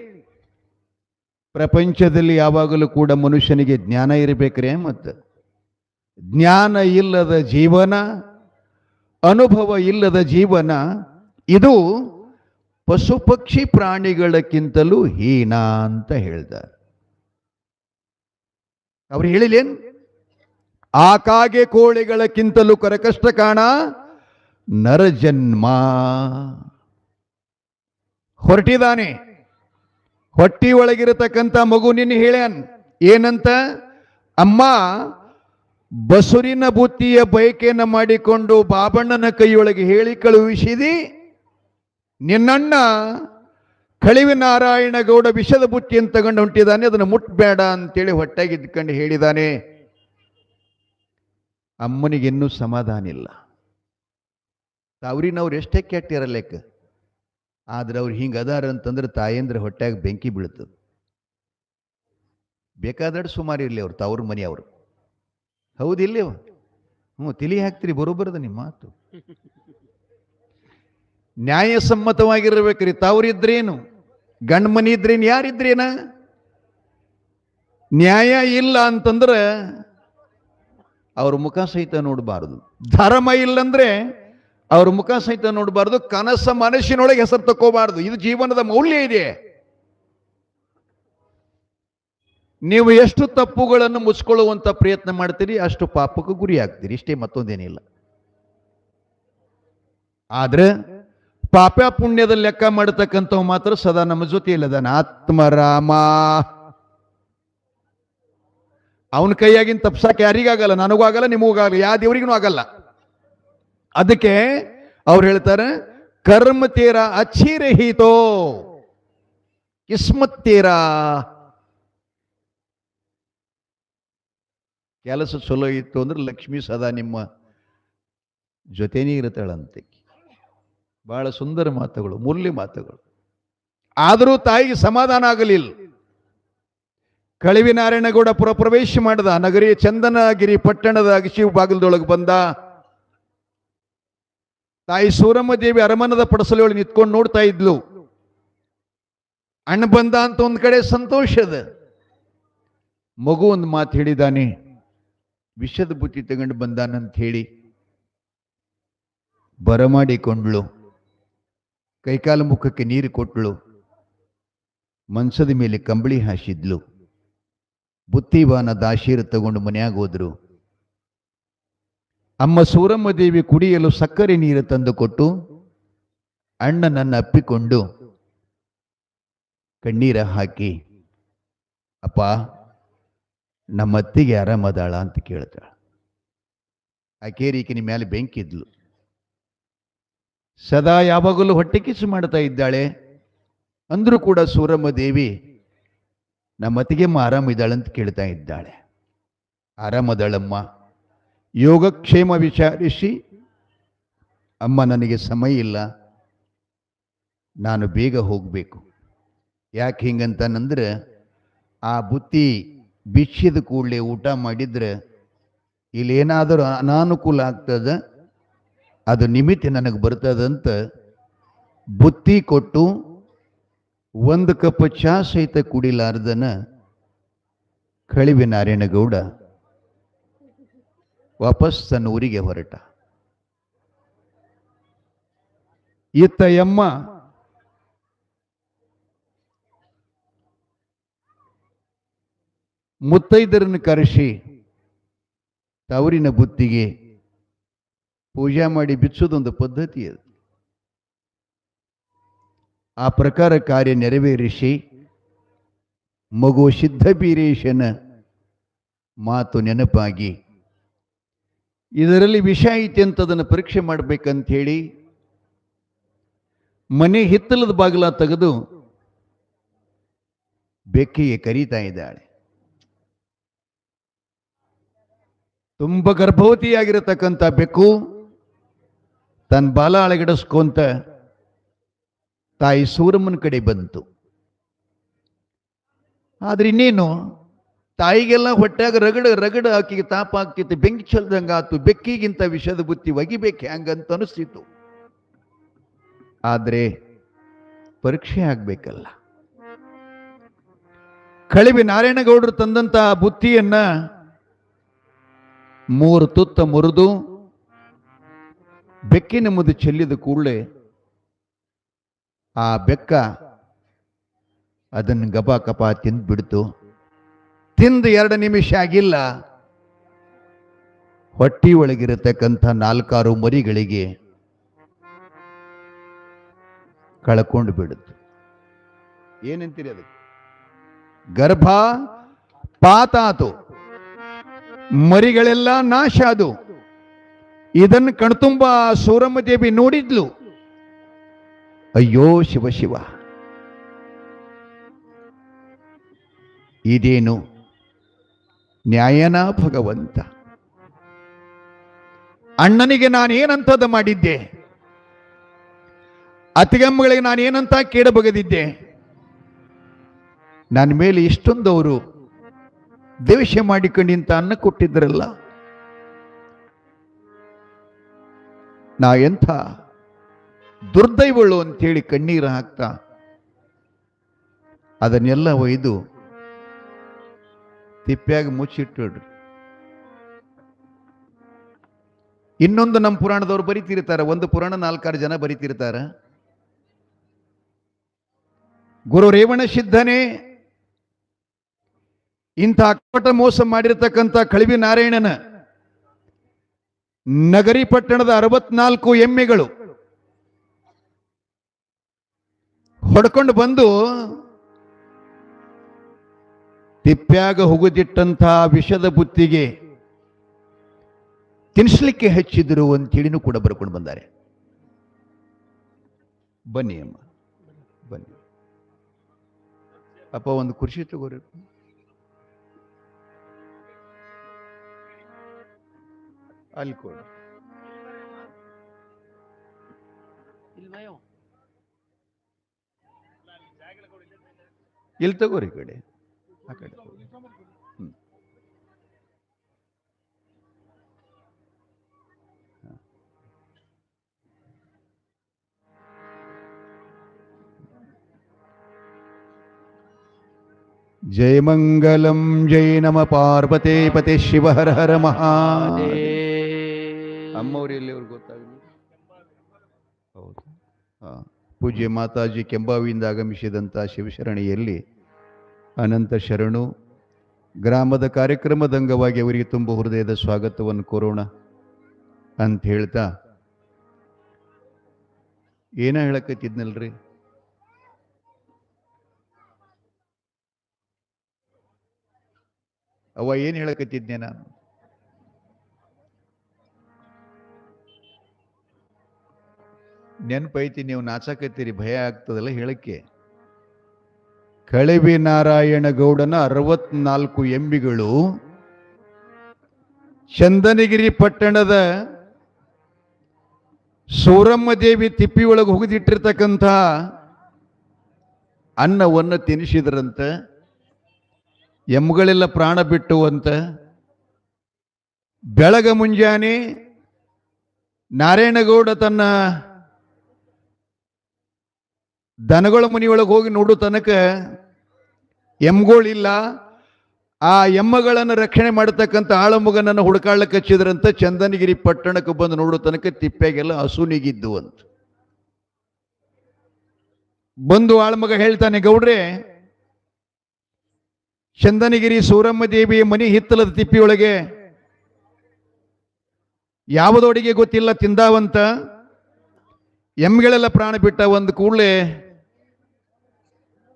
ಪ್ರಪಂಚದಲ್ಲಿ ಯಾವಾಗಲೂ ಕೂಡ ಮನುಷ್ಯನಿಗೆ ಜ್ಞಾನ ಇರಬೇಕ್ರೆ, ಮತ್ತು ಜ್ಞಾನ ಇಲ್ಲದ ಜೀವನ, ಅನುಭವ ಇಲ್ಲದ ಜೀವನ ಇದು ಪಶು ಪಕ್ಷಿ ಪ್ರಾಣಿಗಳಕ್ಕಿಂತಲೂ ಹೀನ ಅಂತ ಹೇಳ್ತಾರೆ. ಅವ್ರು ಹೇಳಿಲೇನು, ಆ ಕಾಗೆ ಕೋಳಿಗಳಕ್ಕಿಂತಲೂ ಕರಕಷ್ಟ ಕಾಣ ನರಜನ್ಮ. ಹೊರಟಿದ್ದಾನೆ, ಹೊಟ್ಟಿ ಒಳಗಿರತಕ್ಕಂಥ ಮಗು ನಿನ್ನ ಹೇಳ್ಯಾನ್ ಏನಂತ, ಅಮ್ಮ ಬಸುರಿನ ಬುತ್ತಿಯ ಬಯಕೆಯನ್ನು ಮಾಡಿಕೊಂಡು ಬಾಬಣ್ಣನ ಕೈಯೊಳಗೆ ಹೇಳಿ ಕಳುಹಿಸಿದಿ, ನಿನ್ನಣ್ಣ ಕಳಿವಿ ನಾರಾಯಣ ಗೌಡ ವಿಷದ ಬುತ್ತಿಯನ್ನು ತಗೊಂಡು ಹೊಂಟಿದ್ದಾನೆ, ಅದನ್ನು ಮುಟ್ಬೇಡ ಅಂತೇಳಿ ಹೊಟ್ಟೆಗೆ ಇದ್ಕೊಂಡು ಹೇಳಿದ್ದಾನೆ. ಅಮ್ಮನಿಗೆ ಇನ್ನೂ ಸಮಾಧಾನ ಇಲ್ಲ. ಅವ್ರಿನವ್ರು ಎಷ್ಟೇ ಕೆಟ್ಟಿರ ಲೆಕ್ಕ, ಆದ್ರೆ ಅವ್ರು ಹಿಂಗೆ ಅದಾರ ಅಂತಂದ್ರೆ ತಾಯಂದ್ರೆ ಹೊಟ್ಟೆಗೆ ಬೆಂಕಿ ಬೀಳ್ತದೆ. ಬೇಕಾದಷ್ಟು ಸುಮಾರು ಇರಲಿ ಅವ್ರು ತವ್ರ ಮನೆ ಅವರು. ಹೌದಿಲ್ಲ? ತಿಳಿ ಹಾಕ್ತೀರಿ, ಬರೋಬರದ ನಿಮ್ಮ ಮಾತು. ನ್ಯಾಯಸಮ್ಮತವಾಗಿರ್ಬೇಕ್ರಿ. ತಾವ್ರಿದ್ರೇನು, ಗಂಡ ಮನಿ ಇದ್ರೇನು, ಯಾರಿದ್ರೇನ? ನ್ಯಾಯ ಇಲ್ಲ ಅಂತಂದ್ರೆ ಅವ್ರ ಮುಖ ಸಹಿತ ನೋಡಬಾರದು. ಧರ್ಮ ಇಲ್ಲಂದ್ರೆ ಅವ್ರ ಮುಖ ಸಹಿತ ನೋಡಬಾರ್ದು. ಮನಸ್ಸಿನೊಳಗೆ ಹೆಸರು ತಕ್ಕೋಬಾರ್ದು. ಇದು ಜೀವನದ ಮೌಲ್ಯ ಇದೆ. ನೀವು ಎಷ್ಟು ತಪ್ಪುಗಳನ್ನು ಮುಚ್ಕೊಳ್ಳುವಂತ ಪ್ರಯತ್ನ ಮಾಡ್ತೀರಿ, ಅಷ್ಟು ಪಾಪಕ್ಕೂ ಗುರಿ ಆಗ್ತೀರಿ. ಇಷ್ಟೇ, ಮತ್ತೊಂದೇನಿಲ್ಲ. ಆದ್ರೆ ಪಾಪ ಪುಣ್ಯದ ಲೆಕ್ಕ ಮಾಡತಕ್ಕಂಥವು ಮಾತ್ರ ಸದಾ ನಮ್ಮ ಜೊತೆ ಇಲ್ಲದಾನ. ಆತ್ಮರಾಮ ಅವನ ಕೈಯಾಗಿನ ತಪ್ಸಕ್ಕೆ ಯಾರಿಗಾಗಲ್ಲ, ನನಗೂ ಆಗಲ್ಲ, ನಿಮಗಾಗಲ್ಲ, ಯಾವ ದೇವರಿಗೂ ಆಗಲ್ಲ. ಅದಕ್ಕೆ ಅವ್ರು ಹೇಳ್ತಾರೆ, ಕರ್ಮ ತೇರ ಅಚ್ಚಿ ರಹಿತೋ ಕಿಸ್ಮತ್ ತೇರ. ಕೆಲಸ ಚಲೋ ಇತ್ತು ಅಂದ್ರೆ ಲಕ್ಷ್ಮಿ ಸದಾ ನಿಮ್ಮ ಜೊತೆನೇ ಇರುತ್ತಾಳಂತೆ. ಬಹಳ ಸುಂದರ ಮಾತುಗಳು, ಮುರಳಿ ಮಾತುಗಳು. ಆದರೂ ತಾಯಿಗೆ ಸಮಾಧಾನ ಆಗಲಿಲ್ಲ. ಕಳಿವಿನಾರಾಯಣಗೌಡ ಪ್ರವೇಶ ಮಾಡಿದ. ನಗರಿಯ ಚಂದನಗಿರಿ ಪಟ್ಟಣದ ಅಗಶಿವ ಬಾಗಿಲದೊಳಗೆ ಬಂದ. ತಾಯಿ ಸೂರಮ್ಮ ದೇವಿ ಅರಮನದ ಪಡಸಲೊಳಗೆ ನಿಂತ್ಕೊಂಡು ನೋಡ್ತಾ ಇದ್ಲು. ಅಣ್ಣ ಬಂದ ಅಂತ ಒಂದ್ ಕಡೆ ಸಂತೋಷದ. ಮಗು ಒಂದು ಮಾತು ಹೇಳಿದಾನೆ, ವಿಷದ ಬುತ್ತಿ ತಗೊಂಡು ಬಂದಾನಂತ ಹೇಳಿ ಬರಮಾಡಿಕೊಂಡ್ಳು. ಕೈಕಾಲು ಮುಖಕ್ಕೆ ನೀರು ಕೊಟ್ಳು. ಮನ್ಸದ ಮೇಲೆ ಕಂಬಳಿ ಹಾಸಿದ್ಲು. ಬುತ್ತಿವಾನ ದಾಶೀರ ತಗೊಂಡು ಮನ್ಯಾಗ ಹೋದ್ರು. ಅಮ್ಮ ಸೂರಮ್ಮ ದೇವಿ ಕುಡಿಯಲು ಸಕ್ಕರೆ ನೀರು ತಂದು ಕೊಟ್ಟು ಅಣ್ಣನನ್ನು ಅಪ್ಪಿಕೊಂಡು ಕಣ್ಣೀರ ಹಾಕಿ, ಅಪ್ಪ ನಮ್ಮ ಅತ್ತಿಗೆ ಆರಾಮದಾಳ ಅಂತ ಕೇಳ್ತಾಳ. ಆಕೇರಿಕಿನ ಮೇಲೆ ಬೆಂಕಿದ್ಲು. ಸದಾ ಯಾವಾಗಲೂ ಹೊಟ್ಟೆ ಕಿಚ್ಚು ಮಾಡ್ತಾ ಇದ್ದಾಳೆ. ಅಂದ್ರೂ ಕೂಡ ಸೂರಮ್ಮ ದೇವಿ ನಮ್ಮ ಅತ್ತಿಗೆಮ್ಮ ಆರಾಮಿದ್ದಾಳಂತ ಕೇಳ್ತಾ ಇದ್ದಾಳೆ. ಆರಾಮದಾಳಮ್ಮ, ಯೋಗಕ್ಷೇಮ ವಿಚಾರಿಸಿ, ಅಮ್ಮ ನನಗೆ ಸಮಯ ಇಲ್ಲ, ನಾನು ಬೇಗ ಹೋಗಬೇಕು. ಯಾಕೆ ಹಿಂಗಂತಂದ್ರೆ, ಆ ಬುತ್ತಿ ಬಿಚ್ಚಿದ ಕೂಡಲೇ ಊಟ ಮಾಡಿದ್ರೆ ಇಲ್ಲೇನಾದರೂ ಅನಾನುಕೂಲ ಆಗ್ತದ, ಅದು ನಿಮಿತ್ತ ನನಗೆ ಬರ್ತದಂತ ಬುತ್ತಿ ಕೊಟ್ಟು ಒಂದು ಕಪ್ ಚಾ ಸಹಿತ ಕುಡಿಲಾರ್ದನ ಕಳಿವಿನಾರಾಯಣಗೌಡ ವಾಪಸ್ ತನ್ನ ಊರಿಗೆ ಹೊರಟ. ಇತ್ತ ಯಮ್ಮ ಮುತ್ತೈದರನ್ನು ಕರೆಸಿ ತವರಿನ ಬುತ್ತಿಗೆ ಪೂಜೆ ಮಾಡಿ ಬಿಚ್ಚೋದೊಂದು ಪದ್ಧತಿ ಅದು. ಆ ಪ್ರಕಾರ ಕಾರ್ಯ ನೆರವೇರಿಸಿ ಮಗು ಸಿದ್ಧಬೀರೇಶನ ಮಾತು ನೆನಪಾಗಿ ಇದರಲ್ಲಿ ವಿಷ ಐತಿ ಅಂತ ಅದನ್ನು ಪರೀಕ್ಷೆ ಮಾಡಬೇಕಂತ ಹೇಳಿ ಮನೆ ಹಿತ್ತಲದ ಬಾಗಿಲ ತೆಗೆದು ಬೆಕ್ಕಿಗೆ ಕರೀತಾ ಇದ್ದಾಳೆ. ತುಂಬ ಗರ್ಭವತಿಯಾಗಿರತಕ್ಕಂಥ ಬೆಕ್ಕು ತನ್ನ ಬಾಲ ಅಳಗಡಿಸ್ಕೊಂತ ತಾಯಿ ಸೂರಮ್ಮನ ಕಡೆ ಬಂತು. ಆದ್ರೆ ಇನ್ನೇನು, ತಾಯಿಗೆಲ್ಲ ಹೊಟ್ಟಾಗ ರಗಡ ಆಕಿಗೆ ತಾಪ ಆಗ್ತಿತ್ತು, ಬೆಂಕಿ ಚಲ್ದಂಗ ಆತು. ಬೆಕ್ಕಿಗಿಂತ ವಿಷದ ಬುತ್ತಿ ಒಗಿಬೇಕು ಹ್ಯಾಂಗಂತ ಅನಿಸ್ತಿತ್ತು. ಆದ್ರೆ ಪರೀಕ್ಷೆ ಆಗ್ಬೇಕಲ್ಲ. ಕಳಿವಿ ನಾರಾಯಣಗೌಡರು ತಂದಂತಹ ಬುತ್ತಿಯನ್ನ 3 ತುತ್ತ ಮುರಿದು ಬೆಕ್ಕಿನ ಮುಂದೆ ಚೆಲ್ಲಿದ ಕೂಡಲೇ ಆ ಬೆಕ್ಕ ಅದನ್ನು ಗಬಾ ಕಪ ತಿಂದ್ಬಿಡ್ತು. ತಿಂದು 2 ನಿಮಿಷ ಆಗಿಲ್ಲ, ಹೊಟ್ಟಿ ಒಳಗಿರತಕ್ಕಂಥ 4-6 ಮರಿಗಳಿಗೆ ಕಳ್ಕೊಂಡು ಬಿಡುತ್ತು. ಏನಂತೀರಿ ಅದಕ್ಕೆ? ಗರ್ಭ ಪಾತಾತು, ಮರಿಗಳೆಲ್ಲ ನಾಶ ಅದು. ಇದನ್ನು ಕಣ್ತುಂಬ ಸೂರಮ್ಮ ದೇವಿ ನೋಡಿದ್ಲು. ಅಯ್ಯೋ ಶಿವ ಶಿವ, ಇದೇನು ನ್ಯಾಯನ ಭಗವಂತ? ಅಣ್ಣನಿಗೆ ನಾನೇನಂತದ ಮಾಡಿದ್ದೆ, ಅತ್ತಿಗೆಮ್ಮಗಳಿಗೆ ನಾನೇನಂತ ಕೇಳ ಬಗೆದಿದ್ದೆ, ನನ್ನ ಮೇಲೆ ಇಷ್ಟೊಂದು ಅವರು ದೇಶ ಮಾಡಿಕೊಂಡು ಇಂಥ ಅನ್ನ ಕೊಟ್ಟಿದ್ರಲ್ಲ, ನಾ ಎಂಥ ದುರ್ದೈವಳು ಅಂತೇಳಿ ಕಣ್ಣೀರು ಹಾಕ್ತಾ ಅದನ್ನೆಲ್ಲ ಒಯ್ದು ತಿಪ್ಪ್ಯಾಗ ಮುಚ್ಚಿಟ್ಟಿಡ್ರಿ. ಇನ್ನೊಂದು ನಮ್ಮ ಪುರಾಣದವ್ರು ಬರಿತಿರ್ತಾರ, ಒಂದು ಪುರಾಣ 4-6 ಜನ ಬರಿತಿರ್ತಾರ. ಗುರು ರೇವಣ ಸಿದ್ಧನೇ ಇಂಥ ಅಕ್ಕಪಟ ಮೋಸ ಮಾಡಿರ್ತಕ್ಕಂಥ ಕಳವಿ ನಾರಾಯಣನ ನಗರಿ ಪಟ್ಟಣದ 64 ಎಮ್ಮೆಗಳು ಹೊಡ್ಕೊಂಡು ಬಂದು ತಿಪ್ಪ್ಯಾಗ ಹುಗುದಿಟ್ಟಂಥ ವಿಷದ ಬುತ್ತಿಗೆ ತಿನ್ಸ್ಲಿಕ್ಕೆ ಹಚ್ಚಿದ್ರು ಅಂತೇಳಿನೂ ಕೂಡ ಬರ್ಕೊಂಡು ಬಂದಾರೆ. ಬನ್ನಿ ಅಮ್ಮ, ಬನ್ನಿ ಅಪ್ಪ, ಒಂದು ಕುರ್ಚಿ ತಗೋರಿ. ಅಲ್ಲಿ ಕೊಡಿ. ಇಲ್ಲಿ ತಗೋರಿ, ಕಡೆ ಆ ಕಡೆ. ಜಯ ಮಂಗಲಂ ಜಯ ನಮ ಪಾರ್ವತೆ ಪತೆ ಶಿವ ಹರ ಹರ ಮಹಾದೇವ. ಅಮ್ಮವ್ರು ಎಲ್ಲಿಯವ್ರು ಗೊತ್ತಾಗಲಿ. ಹೌದು, ಪೂಜ್ಯ ಮಾತಾಜಿ ಕೆಂಬಾವಿಯಿಂದ ಆಗಮಿಸಿದಂಥ ಶಿವಶರಣಿಯಲ್ಲಿ ಅನಂತ ಶರಣು. ಗ್ರಾಮದ ಕಾರ್ಯಕ್ರಮದ ಅಂಗವಾಗಿ ಅವರಿಗೆ ತುಂಬ ಹೃದಯದ ಸ್ವಾಗತವನ್ನು ಕೋರೋಣ ಅಂತ ಹೇಳ್ತಾ, ಏನ ಹೇಳಕತ್ತಿದ್ನಲ್ರಿ, ಅವ ಏನು ಹೇಳಕತ್ತಿದ್ನೆ ನಾನು? ನೆನಪೈತಿ, ನೀವು ನಾಚಕತ್ತೀರಿ, ಭಯ ಆಗ್ತದಲ್ಲ ಹೇಳಕ್ಕೆ. ಕಳವಿ ನಾರಾಯಣ ಗೌಡನ 64 ಎಮ್ಮಿಗಳು ಚಂದನಗಿರಿ ಪಟ್ಟಣದ ಸೂರಮ್ಮ ದೇವಿ ತಿಪ್ಪಿಯೊಳಗೆ ಹೋಗಿದಿಟ್ಟಿರ್ತಕ್ಕಂಥ ಅನ್ನವನ್ನು ತಿನ್ನಿಸಿದ್ರಂತ. ಎಮ್ಮೆಗಳೆಲ್ಲ ಪ್ರಾಣ ಬಿಟ್ಟು ಅಂತ. ಬೆಳಗ ಮುಂಜಾನೆ ನಾರಾಯಣಗೌಡ ತನ್ನ ದನಗಳ ಮನೆಯೊಳಗೆ ಹೋಗಿ ನೋಡು ತನಕ ಎಮ್ಗಳಿಲ್ಲ. ಆ ಎಮ್ಮಗಳನ್ನು ರಕ್ಷಣೆ ಮಾಡತಕ್ಕಂಥ ಆಳಮಗನನ್ನು ಹುಡುಕಾಡ್ಲಿಕ್ಕೆ ಹಚ್ಚಿದ್ರಂತ. ಚಂದನಗಿರಿ ಪಟ್ಟಣಕ್ಕೆ ಬಂದು ನೋಡೋ ತನಕ ತಿಪ್ಪ್ಯಾಗೆಲ್ಲ ಹಸುನಿಗಿದ್ದು ಅಂತ. ಬಂದು ಆಳಮಗ ಹೇಳ್ತಾನೆ, ಗೌಡ್ರೆ, ಚಂದನಗಿರಿ ಸೂರಮ್ಮ ದೇವಿಯ ಮನೆ ಹಿತ್ತಲದ ತಿಪ್ಪಿಯೊಳಗೆ ಯಾವುದೋಡಿಗೆ ಗೊತ್ತಿಲ್ಲ ತಿಂದಾವಂತ. ಎಮ್ಮೆಗಳೆಲ್ಲ ಪ್ರಾಣ ಬಿಟ್ಟ. ಒಂದು ಕೂಡಲೇ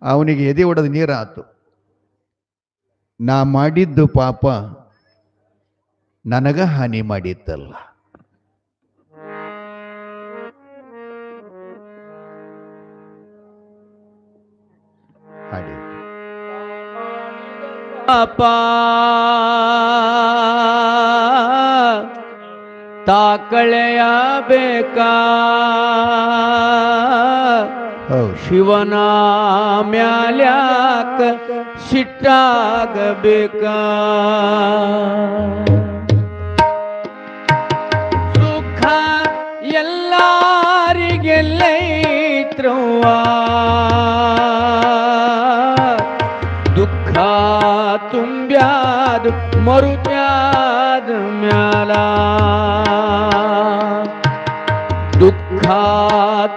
ಅವನಿಗೆ ಎದೆ ಒಡೆದು ನೀರಾತು. ನಾ ಮಾಡಿದ್ದು ಪಾಪ ನನಗ ಹಾನಿ ಮಾಡಿತ್ತಲ್ಲ. ಹಾಡಿ ಪಾಪ ತಾಕಳೆಯಬೇಕಾ, ಶಿವನ ಮ್ಯಾಲ್ಯಾಕ ಸಿಟ್ಟಾಗಬೇಕಾ. ಸುಖ ಎಲ್ಲರಿಗೆಲ್ಲೈತ್ರವ್ವ, ದುಃಖ ತುಂಬ್ಯಾದ ಮರುತ್ಯಾದ ಮ್ಯಾಲ. ದುಃಖ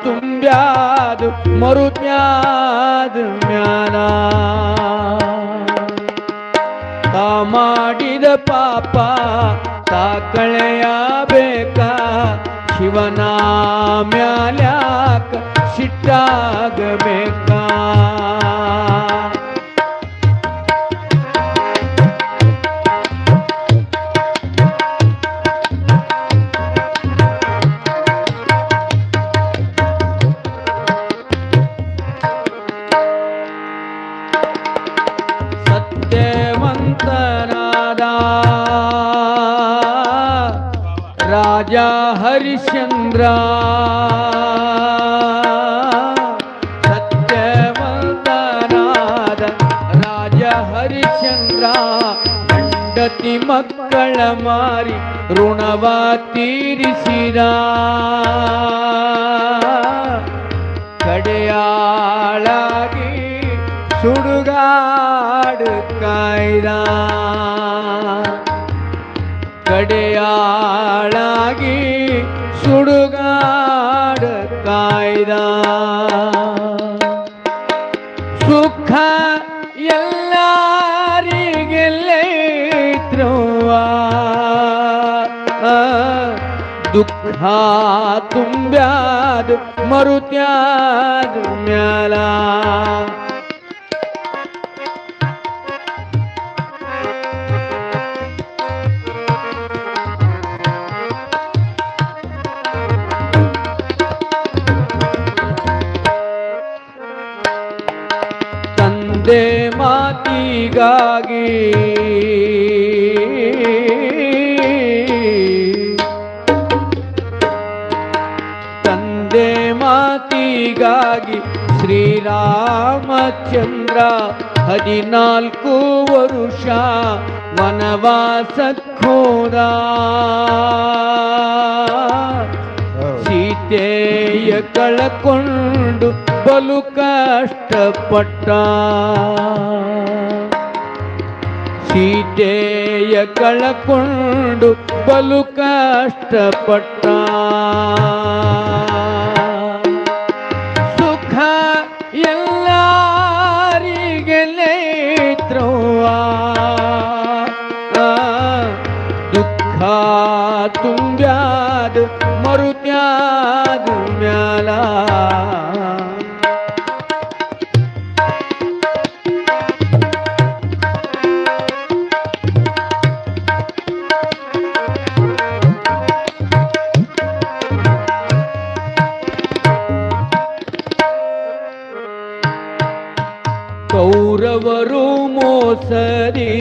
ತುಂಬ್ಯಾದ ಮರುತ್ಯಾದ ಮ್ಯಾಲ. ತಾ ಮಾಡಿದ ಪಾಪ ತಾ ಕಳೆಯಬೇಕಾ, ಶಿವನ ಮ್ಯಾಲ್ಯಾಕ ಸಿಟ್ಟಾಗಬೇಕಾ. ರಾಜ ಹರಿಶ್ಚಂದ್ರ, ಸತ್ಯವಂತನಾದ ರಾಜ ಹರಿಶ್ಚಂದ್ರ, ಹೆಂಡತಿ ಮಕ್ಕಳ ಮಾರಿ ಋಣವ ತೀರಿಸಿದ ಕಡೆಯಾಳಾಗಿ ಸುಡುಗಾಡು ಕಾಯ್ದ ಕಡೆಯಾಳಾಗಿ ಸುಡುಗಾಡು ಕಾಯ್ದ ಸುಖ ಎಲ್ಲರಿಗೆಲ್ಲೈತ್ರವ್ವ ದುಃಖ ತುಂಬ್ಯಾದ ಮರುತ್ಯಾದ ಮ್ಯಾಲ ತಂದೆ ಮಾತಿಗಾಗಿ ತಂದೆ ಮಾತಿಗಾಗಿ ಶ್ರೀರಾಮಚಂದ್ರ 14 ವರುಷ ವನವಾಸಕ್ಕೋದ ಸೀತೆಯ ಕಳಕೊಂಡು ಬಲು ಕಷ್ಟಪಟ್ಟ ಸೀತೆಯ ಕಳಕೊಂಡು ಬಲು ಕಷ್ಟಪಟ್ಟ ಸುಖ ಎಲ್ಲರಿಗೆಲ್ಲೈತ್ರವ್ವ ದುಃಖ ತುಂಬ್ಯಾದ ಮರುತ್ಯಾದ ಮ್ಯಾಲ ಕೌರವರು ಮೋಸದಿ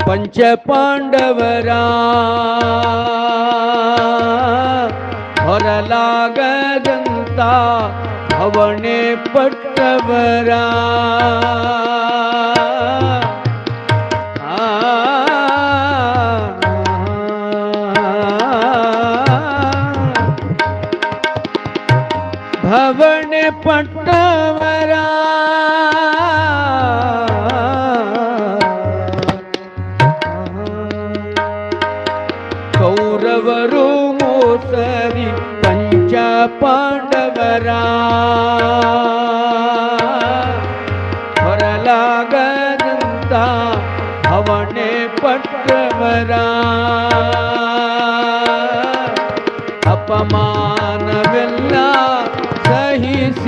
ಪಂಚಪಾಂಡವರ ಹೊರಲಾಗದಂತ ಅವಣೆ ಪಟ್ಟವರ ಭವಣೆ ಪಟ್ಟವರ ಕೌರವರು ಮೋಸರಿ ಪಂಚ ಪಾಂಡವರ ಹೊರಲಾಗದಂತ ಅವಣೆ ಪಟ್ಟವರ ಅಪಮಾನವೆಲ್ಲ ಸಹಿಸಿಕೊಂಡವರ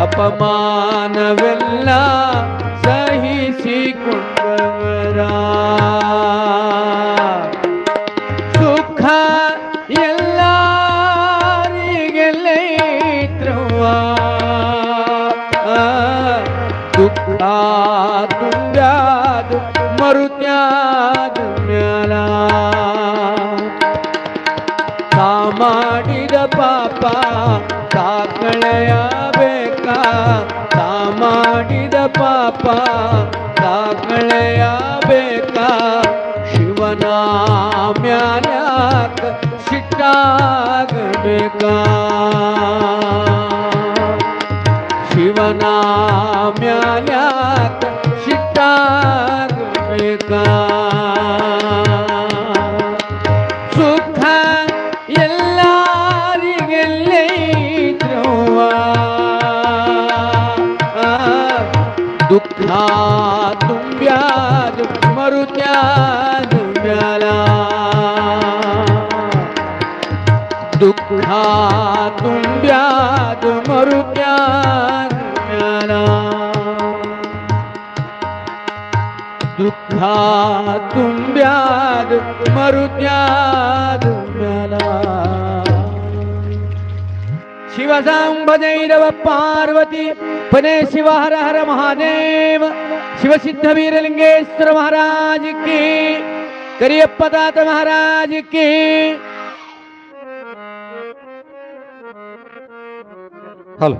ಅಪಮಾನವೆಲ್ಲ ಸಹಿಸಿಕೊಂಡವರ ಸುಖ ಎಲ್ಲರಿಗೆಲ್ಲೈತ್ರವ್ವ ದುಃಖ ತುಂಬ್ಯಾದ ಮರುತ್ಯಾದ ಮ್ಯಾಲ ತಾ ಮಾಡಿದ ಪಾಪ ತಾ ಕಳೆಯಬೇಕ ತಾ ಮಾಡಿದ ಪಾಪ ತಾ ಕಳೆಯಬೇಕ ಶಿವನ ಮ್ಯಾಲ್ಯಾಕ ಸಿಟ್ಟಾಗಬೇಕ ಶಿವನ ಮ್ಯಾಲ್ಯಾಕ ಸಿಟ್ಟಾಗಬೇಕ ಸುಖ ಎಲ್ಲರಿಗೆಲ್ಲೈತ್ರವ್ವ ದುಃಖ ತುಂಬ್ಯಾದ ಮರುತ್ಯಾದ ಮ್ಯಾಲ ದುಃಖ ತುಂಬ್ಯಾದ ಮರುತ್ಯಾದ ಮ್ಯಾಲ ದುಃಖ ತುಂಬ್ಯಾದ ಮರುತ್ಯಾದ ಮ್ಯಾಲ ಶಿವ ಸಾಂಬದೈರವ ಪಾರ್ವತಿ ಪನೇ ಶಿವ ಹರ ಹರ ಮಹಾದೇವ ಶಿವಸಿದ್ಧ ವೀರಲಿಂಗೇಶ್ವರ ಮಹಾರಾಜ ಕಿ ಕರಿಯಪ್ಪ ತಾತ ಮಹಾರಾಜ ಕಿ ಹಲೋ